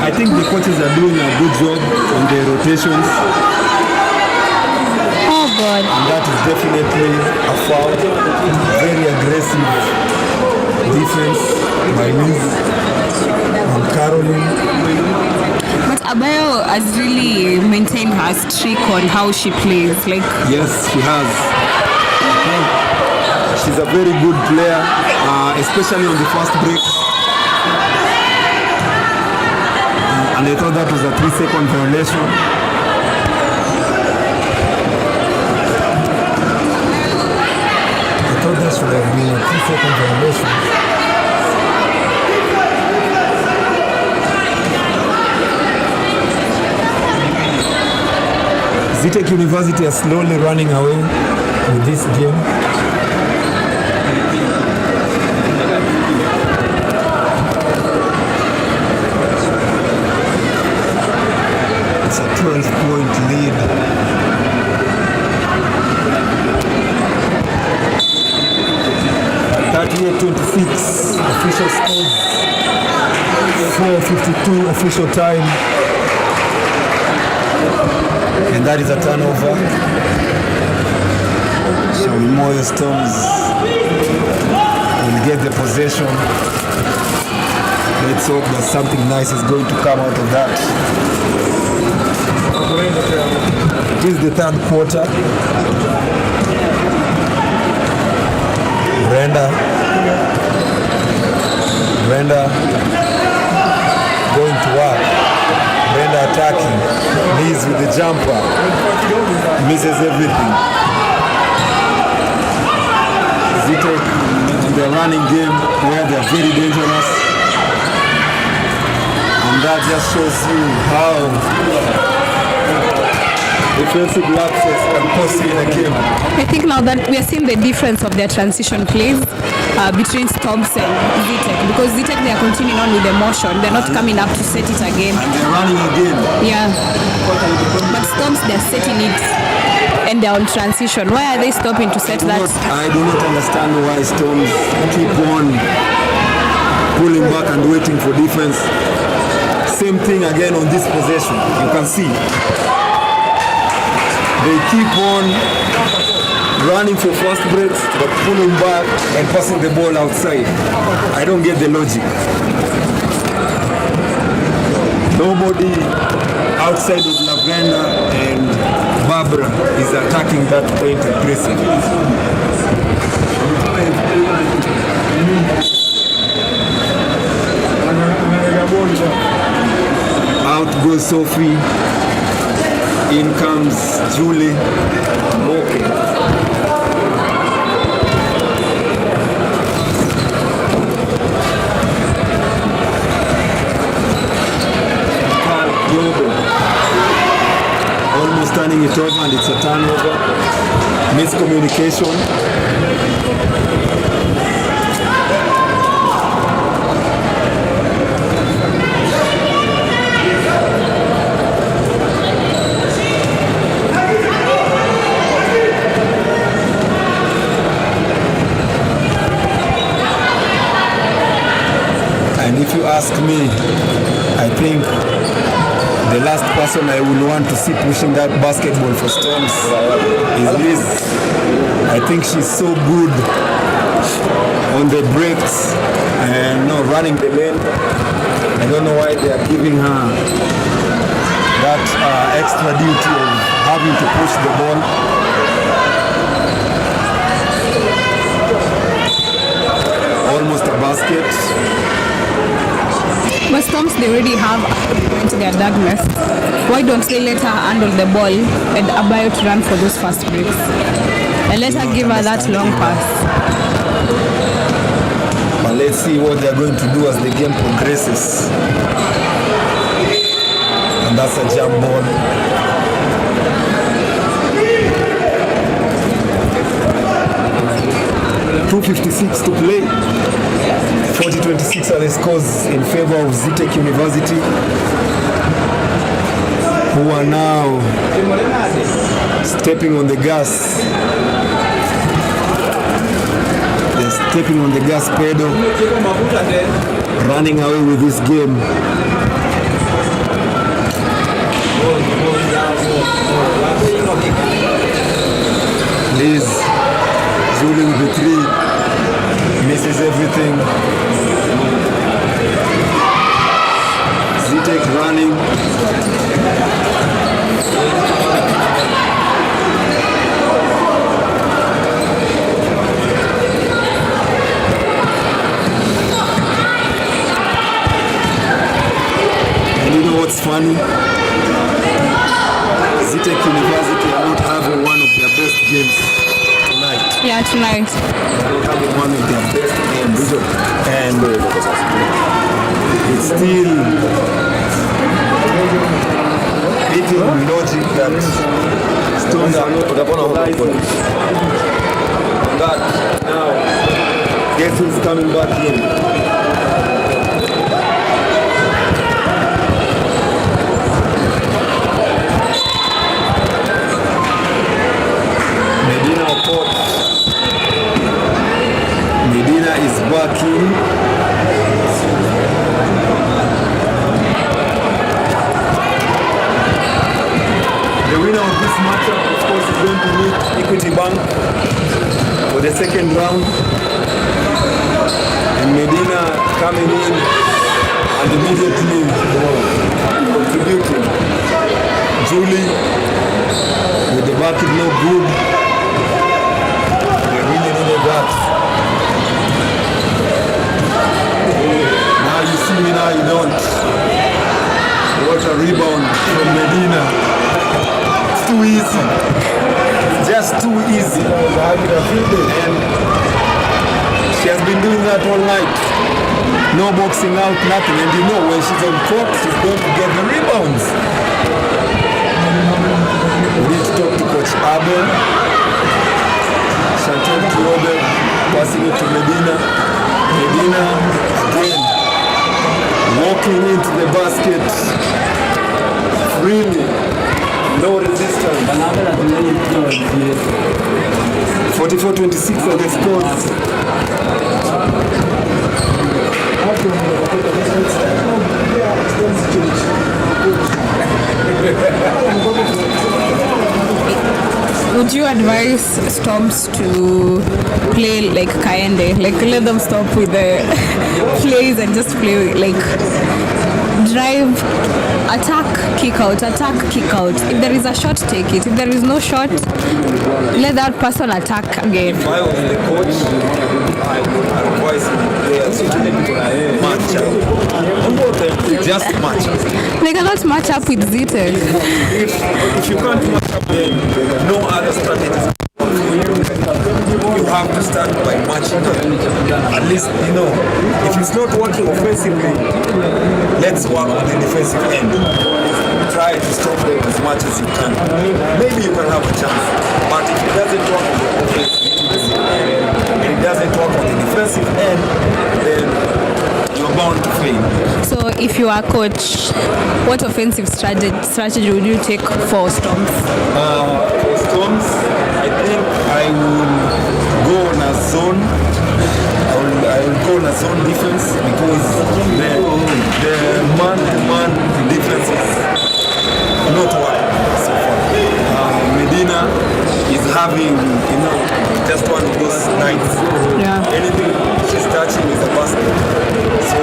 Speaker 1: I think the coaches are doing a good job on their rotations.
Speaker 6: Oh God.
Speaker 1: And that is definitely a foul. Very aggressive defense by Liz and Caroline.
Speaker 6: But Abayo has really maintained her streak on how she plays. Like,
Speaker 1: yes, she has. She's a very good player, especially on the fast breaks. And I thought that was a 3-second violation. I thought that should have been a 3-second violation. Zetech University are slowly running away with this game. It's a 12-point lead. Official scores. 4:52 official time. And that is a turnover. Moyo Storms will get the possession. Let's hope that something nice is going to come out of that. It is the third quarter. Brenda going to work. Brenda attacking. Liz with the jumper. Misses everything. Zetech in their running game where they are very dangerous. And that just shows you how defensive lapses can cost you in a game.
Speaker 6: I think now that we are seeing the difference of their transition plays between Storms and Zetech, because Zetech, they are continuing on with the motion. They're not coming up to set it again.
Speaker 1: And they're running again.
Speaker 6: Yeah. But Storms, they're setting it and they're on transition. Why are they stopping to set that?
Speaker 1: I do not understand why Storms keep on pulling back and waiting for defense. Same thing again on this possession. You can see. They keep on running for fast breaks, but pulling back and passing the ball outside. I don't get the logic. Nobody outside of Lavender and Barbara is attacking that point and pressing. Out goes Sophie. In comes Julie. Okay. Almost turning it over, and it's a turnover. Miscommunication. And if you ask me, I think the last person I would want to see pushing that basketball for Storms is Liz. I think she's so good on the breaks and not running the lane. I don't know why they are giving her that extra duty of having to push the ball. Almost a basket.
Speaker 6: But Storms, they already have into their darkness. Why don't they let her handle the ball and Abayo to run for those fast breaks? And let her give her that long pass.
Speaker 1: But let's see what they're going to do as the game progresses. And that's a jump ball. .256 to play. 40-26 are the scores in favor of Zetech University, who are now stepping on the gas. They're stepping on the gas pedal, running away with this game. Liz Julie with the three, misses everything. Zetech running. And you know what's funny? Zetech University are not having one of their best games tonight.
Speaker 6: Yeah, tonight.
Speaker 1: They're not having one of their best games. And it's still hitting logic that Stones are not that now. Guess who's coming back in? Medina is back in. The winner of this matchup, of course, is going to meet Equity Bank for the second round. And Medina coming in and immediately contributing. Julie with the bucket no good. They really needed that. Now you see me, now you don't. What a rebound from Medina. It's too easy. It's just too easy. And she has been doing that all night. No boxing out, nothing. And you know when she's on court, she's going to get the rebounds. We need to talk to Coach Abel. Chantal Kiobe passing it to Medina. Medina again walking into the basket freely, no resistance. 44-26 are the scores.
Speaker 6: Would you advise Storms to play like Kaende? Like let them stop with the plays and just play like drive, attack, kick out, attack, kick out. If there is a shot, take it. If there is no shot, let that person attack again.
Speaker 1: If I was the coach, I would advise players to match up. Just match up.
Speaker 6: They cannot match up with Zetech.
Speaker 1: If you can't match up, then no other strategies. You have to start by matching up. At least, you know, if it's not working offensively, let's work on the defensive end. Try to stop them as much as you can. Maybe you can have a chance. But if it doesn't work on the offensive end, and it doesn't work on the defensive end, then you're bound to fail.
Speaker 6: So if you are coach, what offensive strategy would you take for Storms?
Speaker 1: For Storms, I think I will go on a zone. I will go on a zone defense because the man-to-man defense is not working so far. Medina is having, just one of those nights.
Speaker 6: Yeah.
Speaker 1: Anything she's touching is a basket. So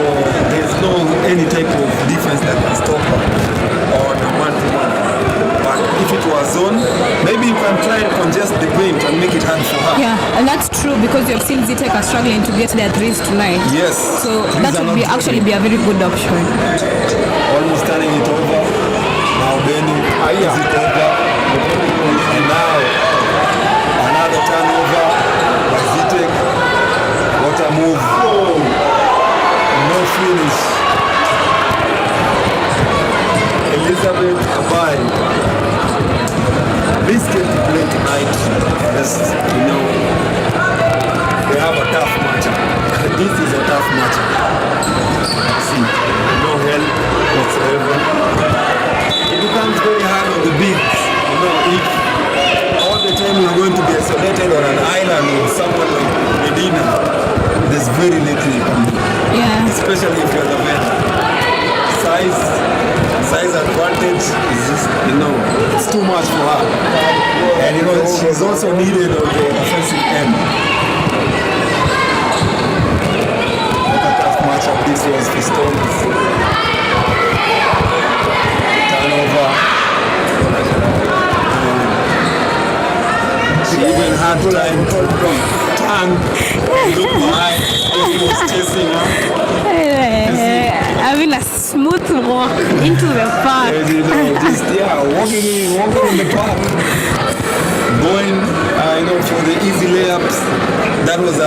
Speaker 1: there's no any type of defense that can stop her on a man-to-man. But if it was zone, maybe you can try and congest the paint and make it hard for her.
Speaker 6: Yeah, and that's true because you have seen Zetech are struggling to get their threes tonight.
Speaker 1: Yes.
Speaker 6: So
Speaker 1: Threes
Speaker 6: that
Speaker 1: are
Speaker 6: would
Speaker 1: not
Speaker 6: actually
Speaker 1: good.
Speaker 6: be a very good option.
Speaker 1: Almost turning it over. Now Benny is it over. And now another turnover by Zetech. What a move. No finish. Elizabeth Abai. This game to play tonight. Just, they have a tough matchup. This is a tough matchup. See, no help whatsoever. It becomes very hard on the bigs. If all the time you're going to be isolated on an island with someone like Medina, there's very little you can do.
Speaker 6: Yeah.
Speaker 1: Especially if you're the vet. Size advantage is just, it's too much for her. And she's also needed on the offensive end. What a tough matchup this was for Stones. Turnover. She even had time to turn and look behind. He was chasing her.
Speaker 6: Having a smooth walk into the park.
Speaker 1: Walking in the park. Going, for the easy layups. That was a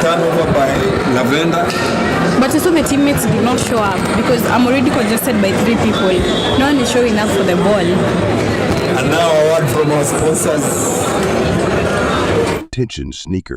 Speaker 1: turnover by Lavender.
Speaker 6: But also the teammates did not show up because I'm already congested by 3 people. No one is showing up for the ball.
Speaker 1: And now a word from our sponsors.
Speaker 2: Attention sneaker.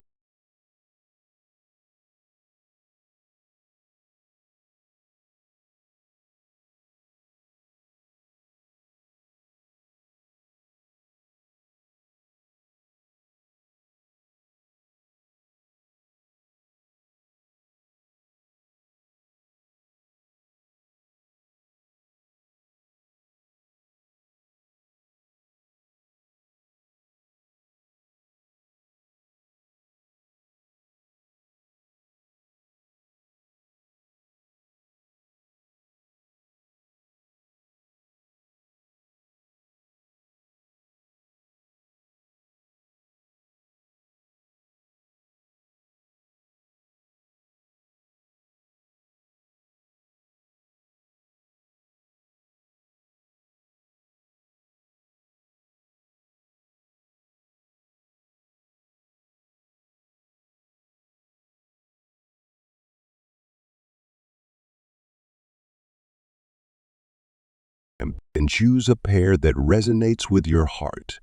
Speaker 2: And choose a pair that resonates with your heart.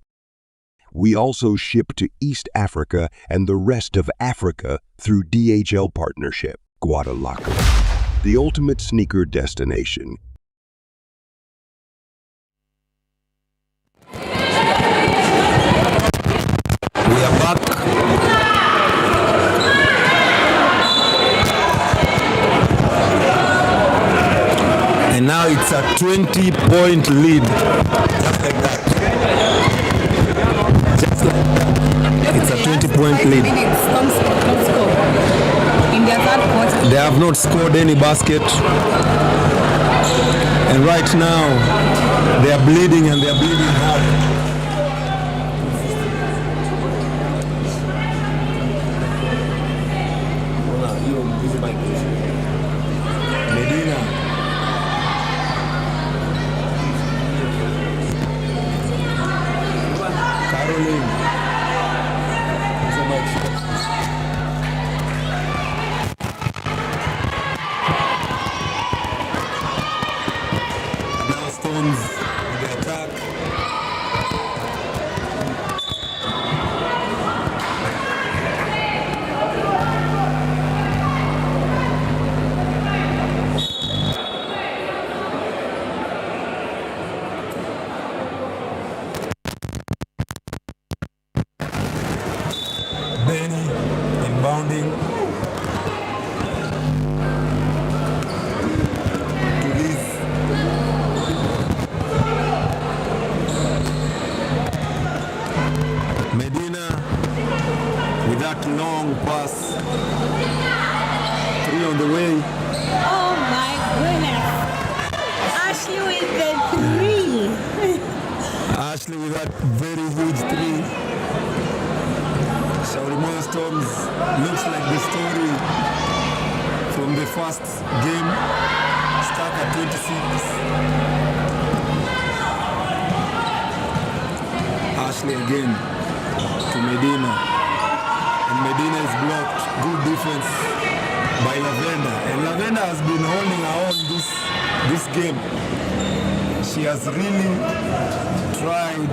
Speaker 2: We also ship to East Africa and the rest of Africa through DHL partnership. Guadalajara, the ultimate sneaker destination.
Speaker 1: We are back. And now it's a 20-point lead. Just like that. Just like that. It's a 20-point lead.
Speaker 6: Don't score. In their third quarter.
Speaker 1: They have not scored any basket. And right now, they are bleeding and they are bleeding hard. Medina. Caroline. Now Stones with the attack. long pass. 3 on the way.
Speaker 7: Oh my goodness. Ashley with the 3.
Speaker 1: Ashley with that very huge 3. Shaurimoyo Storms looks like the story from the first game, stuck at 26. Ashley again to Medina, and Medina is blocked. Good defense by Lavender, and Lavender has been holding her own this game. She has really tried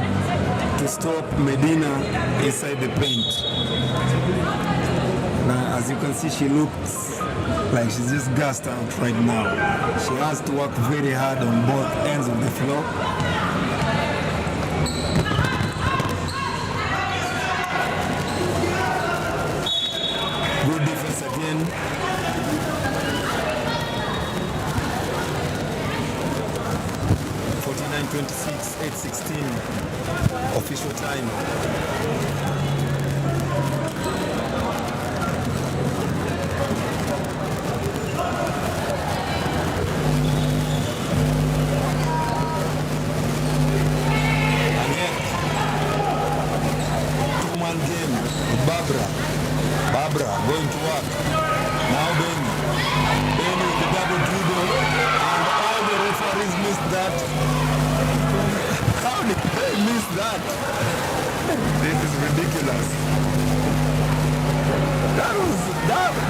Speaker 1: to stop Medina inside the paint. Now, as you can see, she looks like she's just gassed out right now. She has to work very hard on both ends of the floor. Good defense again. .26, 8:16 official time. Again, 2-man game with Barbara going to work. Now Benny with the double dribble, and all the referees missed that. How did they miss that? This is ridiculous. That was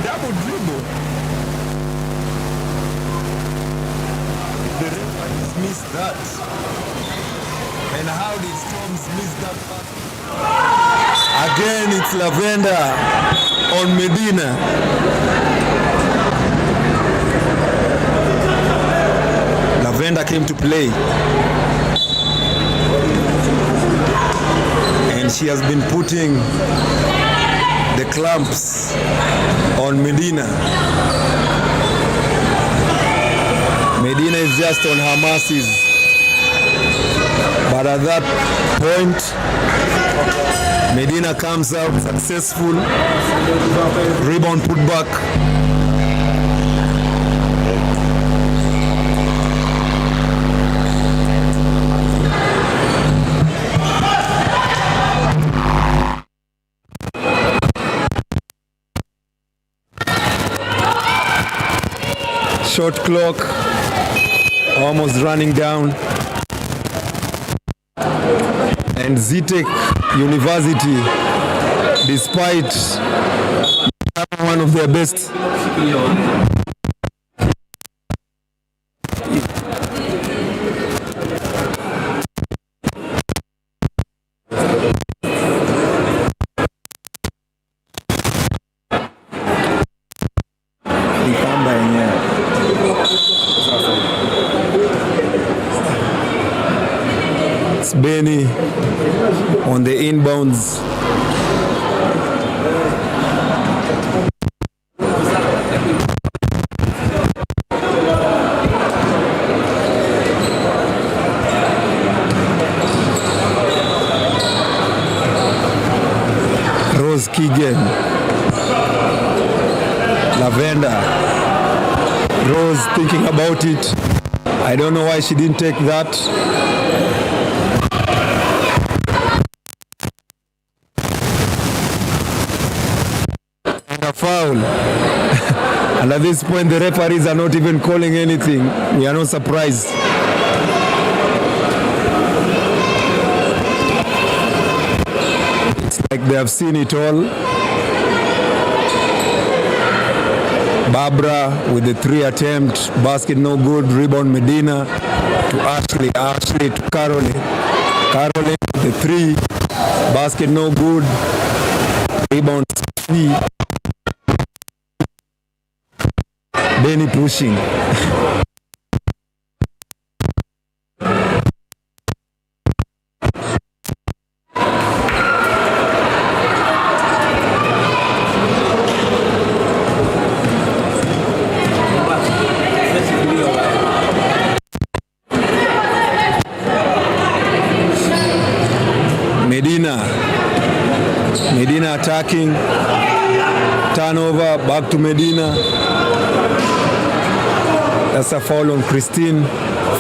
Speaker 1: double dribble. The referees missed that. And how did Storms miss that pass? Again, it's Lavender on Medina. Lavender came to play. And she has been putting the clamps on Medina. Medina is just on her mercies. But at that point, Medina comes out successful. Rebound put back. Shot clock almost running down, and Zetech University, despite having one of their best Benny on the inbounds. Rose Keegan, Lavender. Rose thinking about it. I don't know why she didn't take that. Foul. And at this point the referees are not even calling anything. We are not surprised. It's like they have seen it all. Barbara with the 3 attempt, basket no good, rebound Medina to Ashley to Caroline with the 3, basket no good, rebound C. Benny pushing. Medina attacking. Turnover, back to Medina. That's a foul on Christine.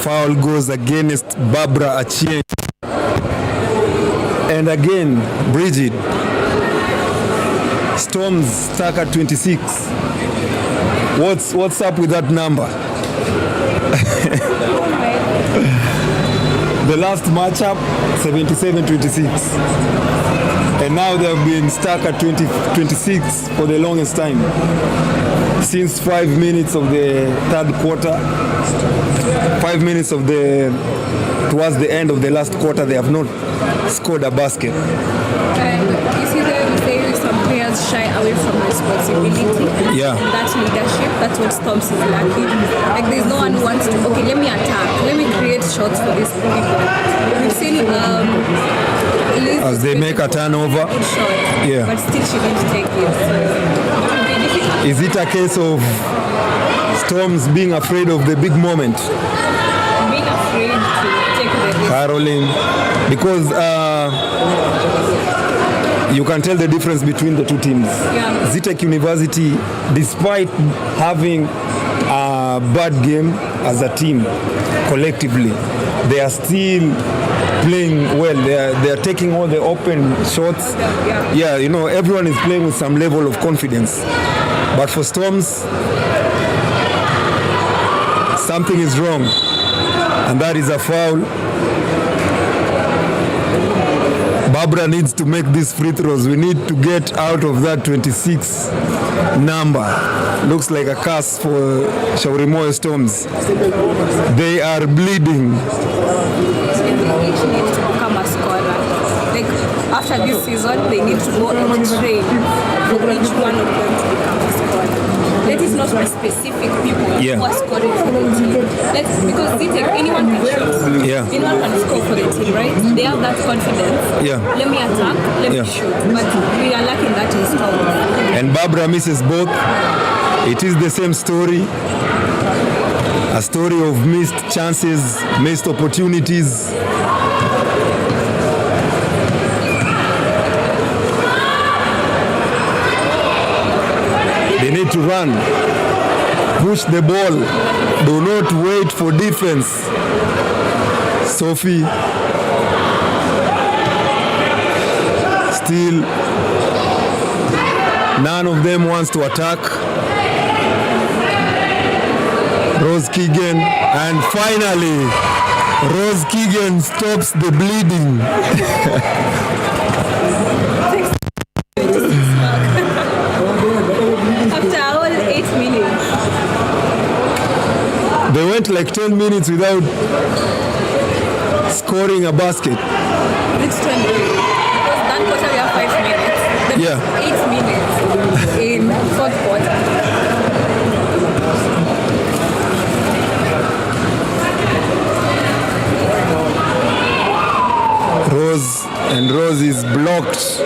Speaker 1: Foul goes against Barbara Achien. And again, Bridget. Storms stuck at 26. What's up with that number? The last matchup, 77-26. And now they've been stuck at 26 for the longest time. Since 5 minutes of the third quarter, 5 minutes of towards the end of the last quarter, they have not scored a basket.
Speaker 6: And you see there some players shy away from responsibility.
Speaker 1: Yeah.
Speaker 6: And that leadership, that's what Storms is lacking. Like there's no one who wants to, okay, let me attack, let me create shots for these people. We've seen Liz
Speaker 1: As they make a turnover.
Speaker 6: good shot,
Speaker 1: Yeah.
Speaker 6: but still she didn't take it. So it will be difficult.
Speaker 1: Is it a case of Storms being afraid of the big moment?
Speaker 6: Being afraid to take the risk.
Speaker 1: Caroline, because you can tell the difference between the two teams.
Speaker 6: Yeah.
Speaker 1: Zetech University, despite having a bad game as a team, collectively, they are still playing well. They are taking all the open shots. Yeah, you know, everyone is playing with some level of confidence. But for Storms, something is wrong, and that is a foul. Barbara needs to make these free throws. We need to get out of that 26 number. Looks like a curse for Shaurimoyo Storms. They are bleeding.
Speaker 6: Each needs to become a scorer. Like after this season, they need to go and train for each one of them to become a scorer. Let it not be specific people
Speaker 1: Yeah.
Speaker 6: who are scoring for the team. Because Zetech, anyone can shoot.
Speaker 1: Yeah.
Speaker 6: Anyone can score for the team, right? They have that confidence.
Speaker 1: Yeah.
Speaker 6: Let me attack, let
Speaker 1: Yeah.
Speaker 6: me shoot. But we are lacking that in Storms.
Speaker 1: And Barbara misses both. It is the same story. A story of missed chances, missed opportunities. They need to run, push the ball, do not wait for defense. Sophie still, none of them wants to attack. Rose Keegan, and finally Rose Keegan stops the bleeding.
Speaker 6: After all 8 minutes.
Speaker 1: They went like 10 minutes without scoring a basket.
Speaker 6: It's 20 minutes. Because that quarter we have 5 minutes. Then
Speaker 1: Yeah.
Speaker 6: 8 minutes in fourth quarter. Rose is blocked.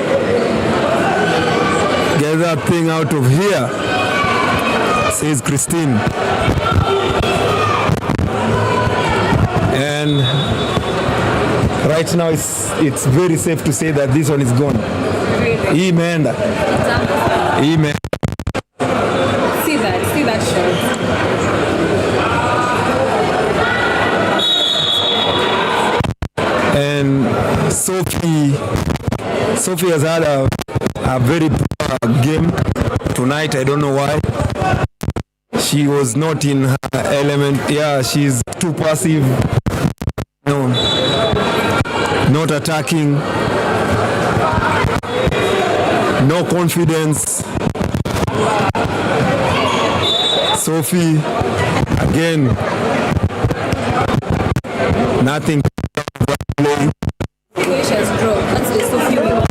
Speaker 6: Get that thing out of here, says Christine. And right now it's very safe to say that this one is gone. Amen. Amen. See that shot.
Speaker 1: And Sophie has had a very poor game tonight. I don't know why. She was not in her element. Yeah, she's too passive. No, not attacking. No confidence. Sophie, again, nothing.
Speaker 6: She has dropped. That's the Sophie we want.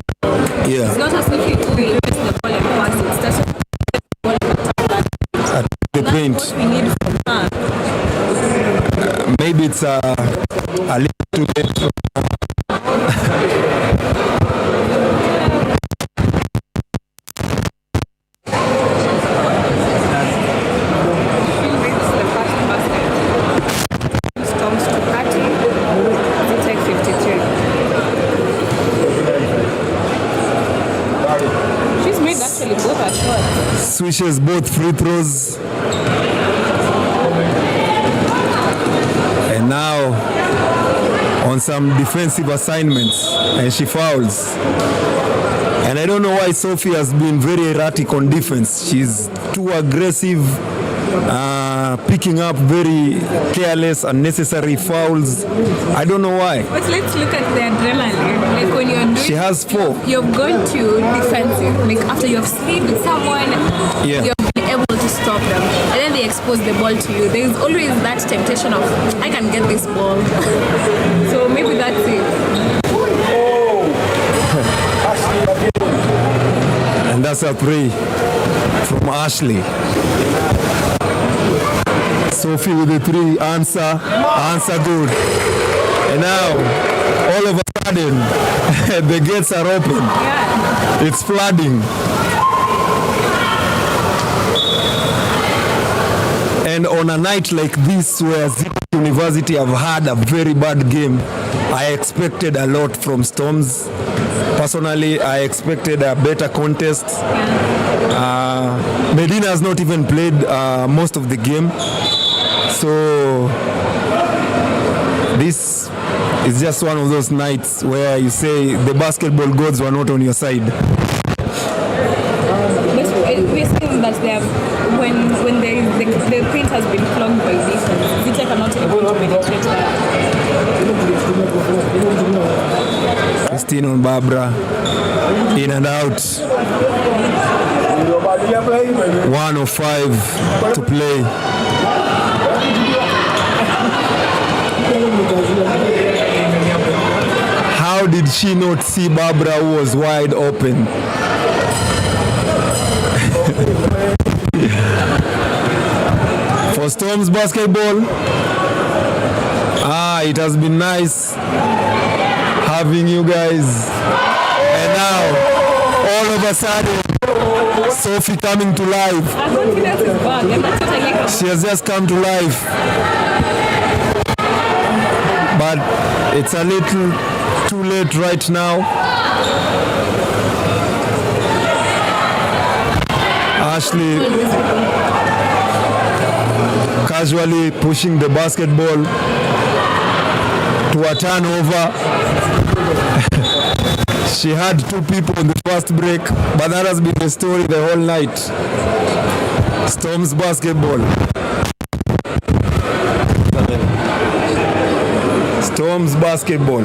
Speaker 1: Yeah.
Speaker 6: It's not a Sophie who will press the ball and pass it. It's just the ball and attack.
Speaker 1: At the
Speaker 6: That's
Speaker 1: paint.
Speaker 6: what we need from her.
Speaker 1: Maybe it's a little too late.
Speaker 6: Storms to party. Zetech 53. She's made actually both her shots.
Speaker 1: swishes both free throws. And now on some defensive assignments, and she fouls. And I don't know why Sophie has been very erratic on defense. She's too aggressive, picking up very careless, unnecessary fouls. I don't know why.
Speaker 6: But let's look at the adrenaline. Like when you're doing,
Speaker 1: She has 4.
Speaker 6: you've gone to defensive. Like after you've slept with someone,
Speaker 1: Yeah.
Speaker 6: you've been able to stop them. And then they expose the ball to you. There's always that temptation of, I can get this ball. So maybe that's it.
Speaker 1: And that's a 3 from Ashley. Sophie with the 3, answer good. And now, all of a sudden, the gates are open.
Speaker 6: Yeah.
Speaker 1: It's flooding. And on a night like this, where Zetech University have had a very bad game, I expected a lot from Storms. Personally, I expected a better contest. Medina has not even played most of the game. So this is just one of those nights where you say the basketball gods were not on your side.
Speaker 6: But we're saying that they have, when the paint has been clogged by defense, Zetech are not able to penetrate that.
Speaker 1: Christine on Barbara, in and out. 1:05 to play. How did she not see Barbara, who was wide open? For Storms basketball, it has been nice having you guys. And now, all of a sudden, Sophie coming to life.
Speaker 6: Our confidence is back, and that's what I like.
Speaker 1: She has just come to life. But it's a little too late right now. Ashley casually pushing the basketball to a turnover. She had 2 people in the first break, but that has been the story the whole night. Storms basketball. Storms basketball.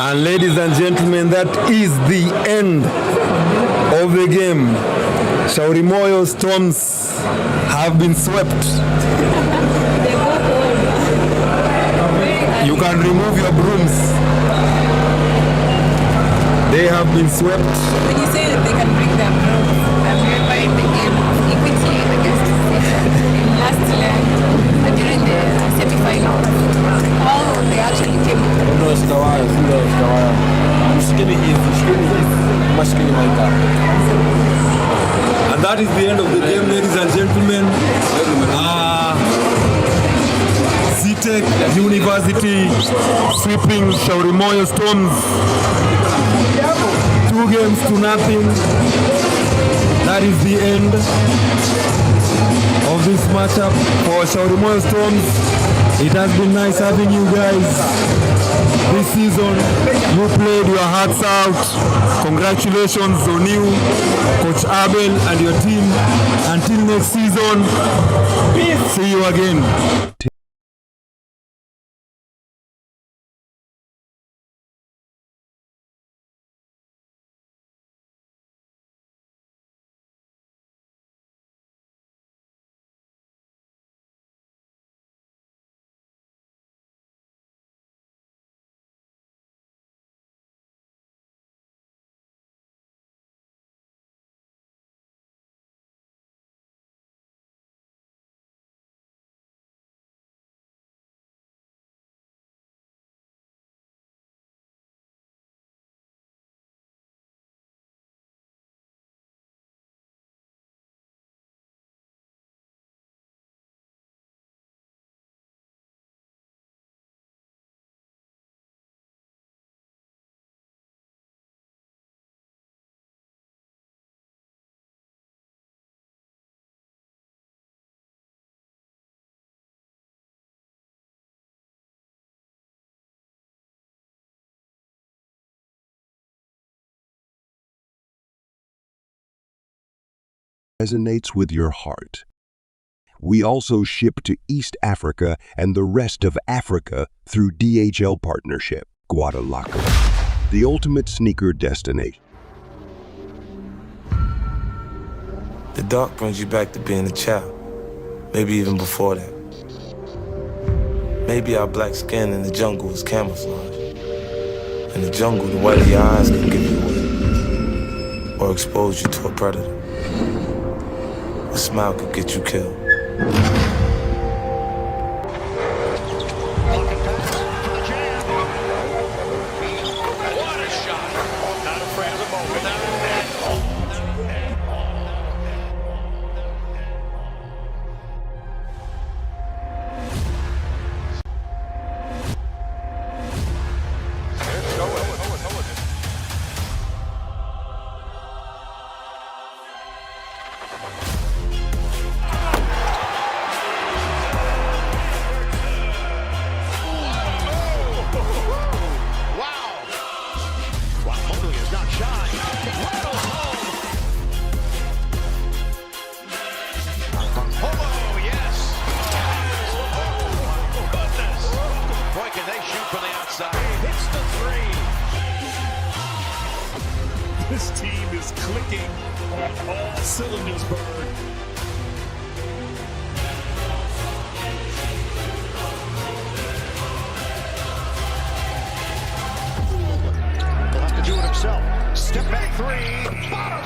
Speaker 1: And ladies and gentlemen, that is the end of the game. Shaurimoyo Storms have been swept. You can remove your brooms. They have been swept.
Speaker 6: When you say that they can bring them, I'm remembering the game of Equity against last leg during the semi-final. How they actually came.
Speaker 1: And that is the end of the game, ladies and gentlemen. Zetech University sweeping Shaurimoyo Storms 2-0. That is the end of this matchup for Shaurimoyo Storms. It has been nice having you guys this season. You played your hearts out. Congratulations on you, Coach Abel, and your team. Until next season, see you again.
Speaker 2: resonates with your heart. We also ship to East Africa and the rest of Africa through DHL partnership. Guadalajara, the ultimate sneaker destination.
Speaker 3: The dark brings you back to being a child. Maybe even before that. Maybe our black skin in the jungle is camouflage. In the jungle, the white of your eyes can give you away or expose you to a predator. A smile could get you killed.
Speaker 4: What a shot. Not afraid of the moment.
Speaker 5: This team is clicking on all cylinders, Bird.
Speaker 4: He'll have to do it himself. Step back three. Bottom.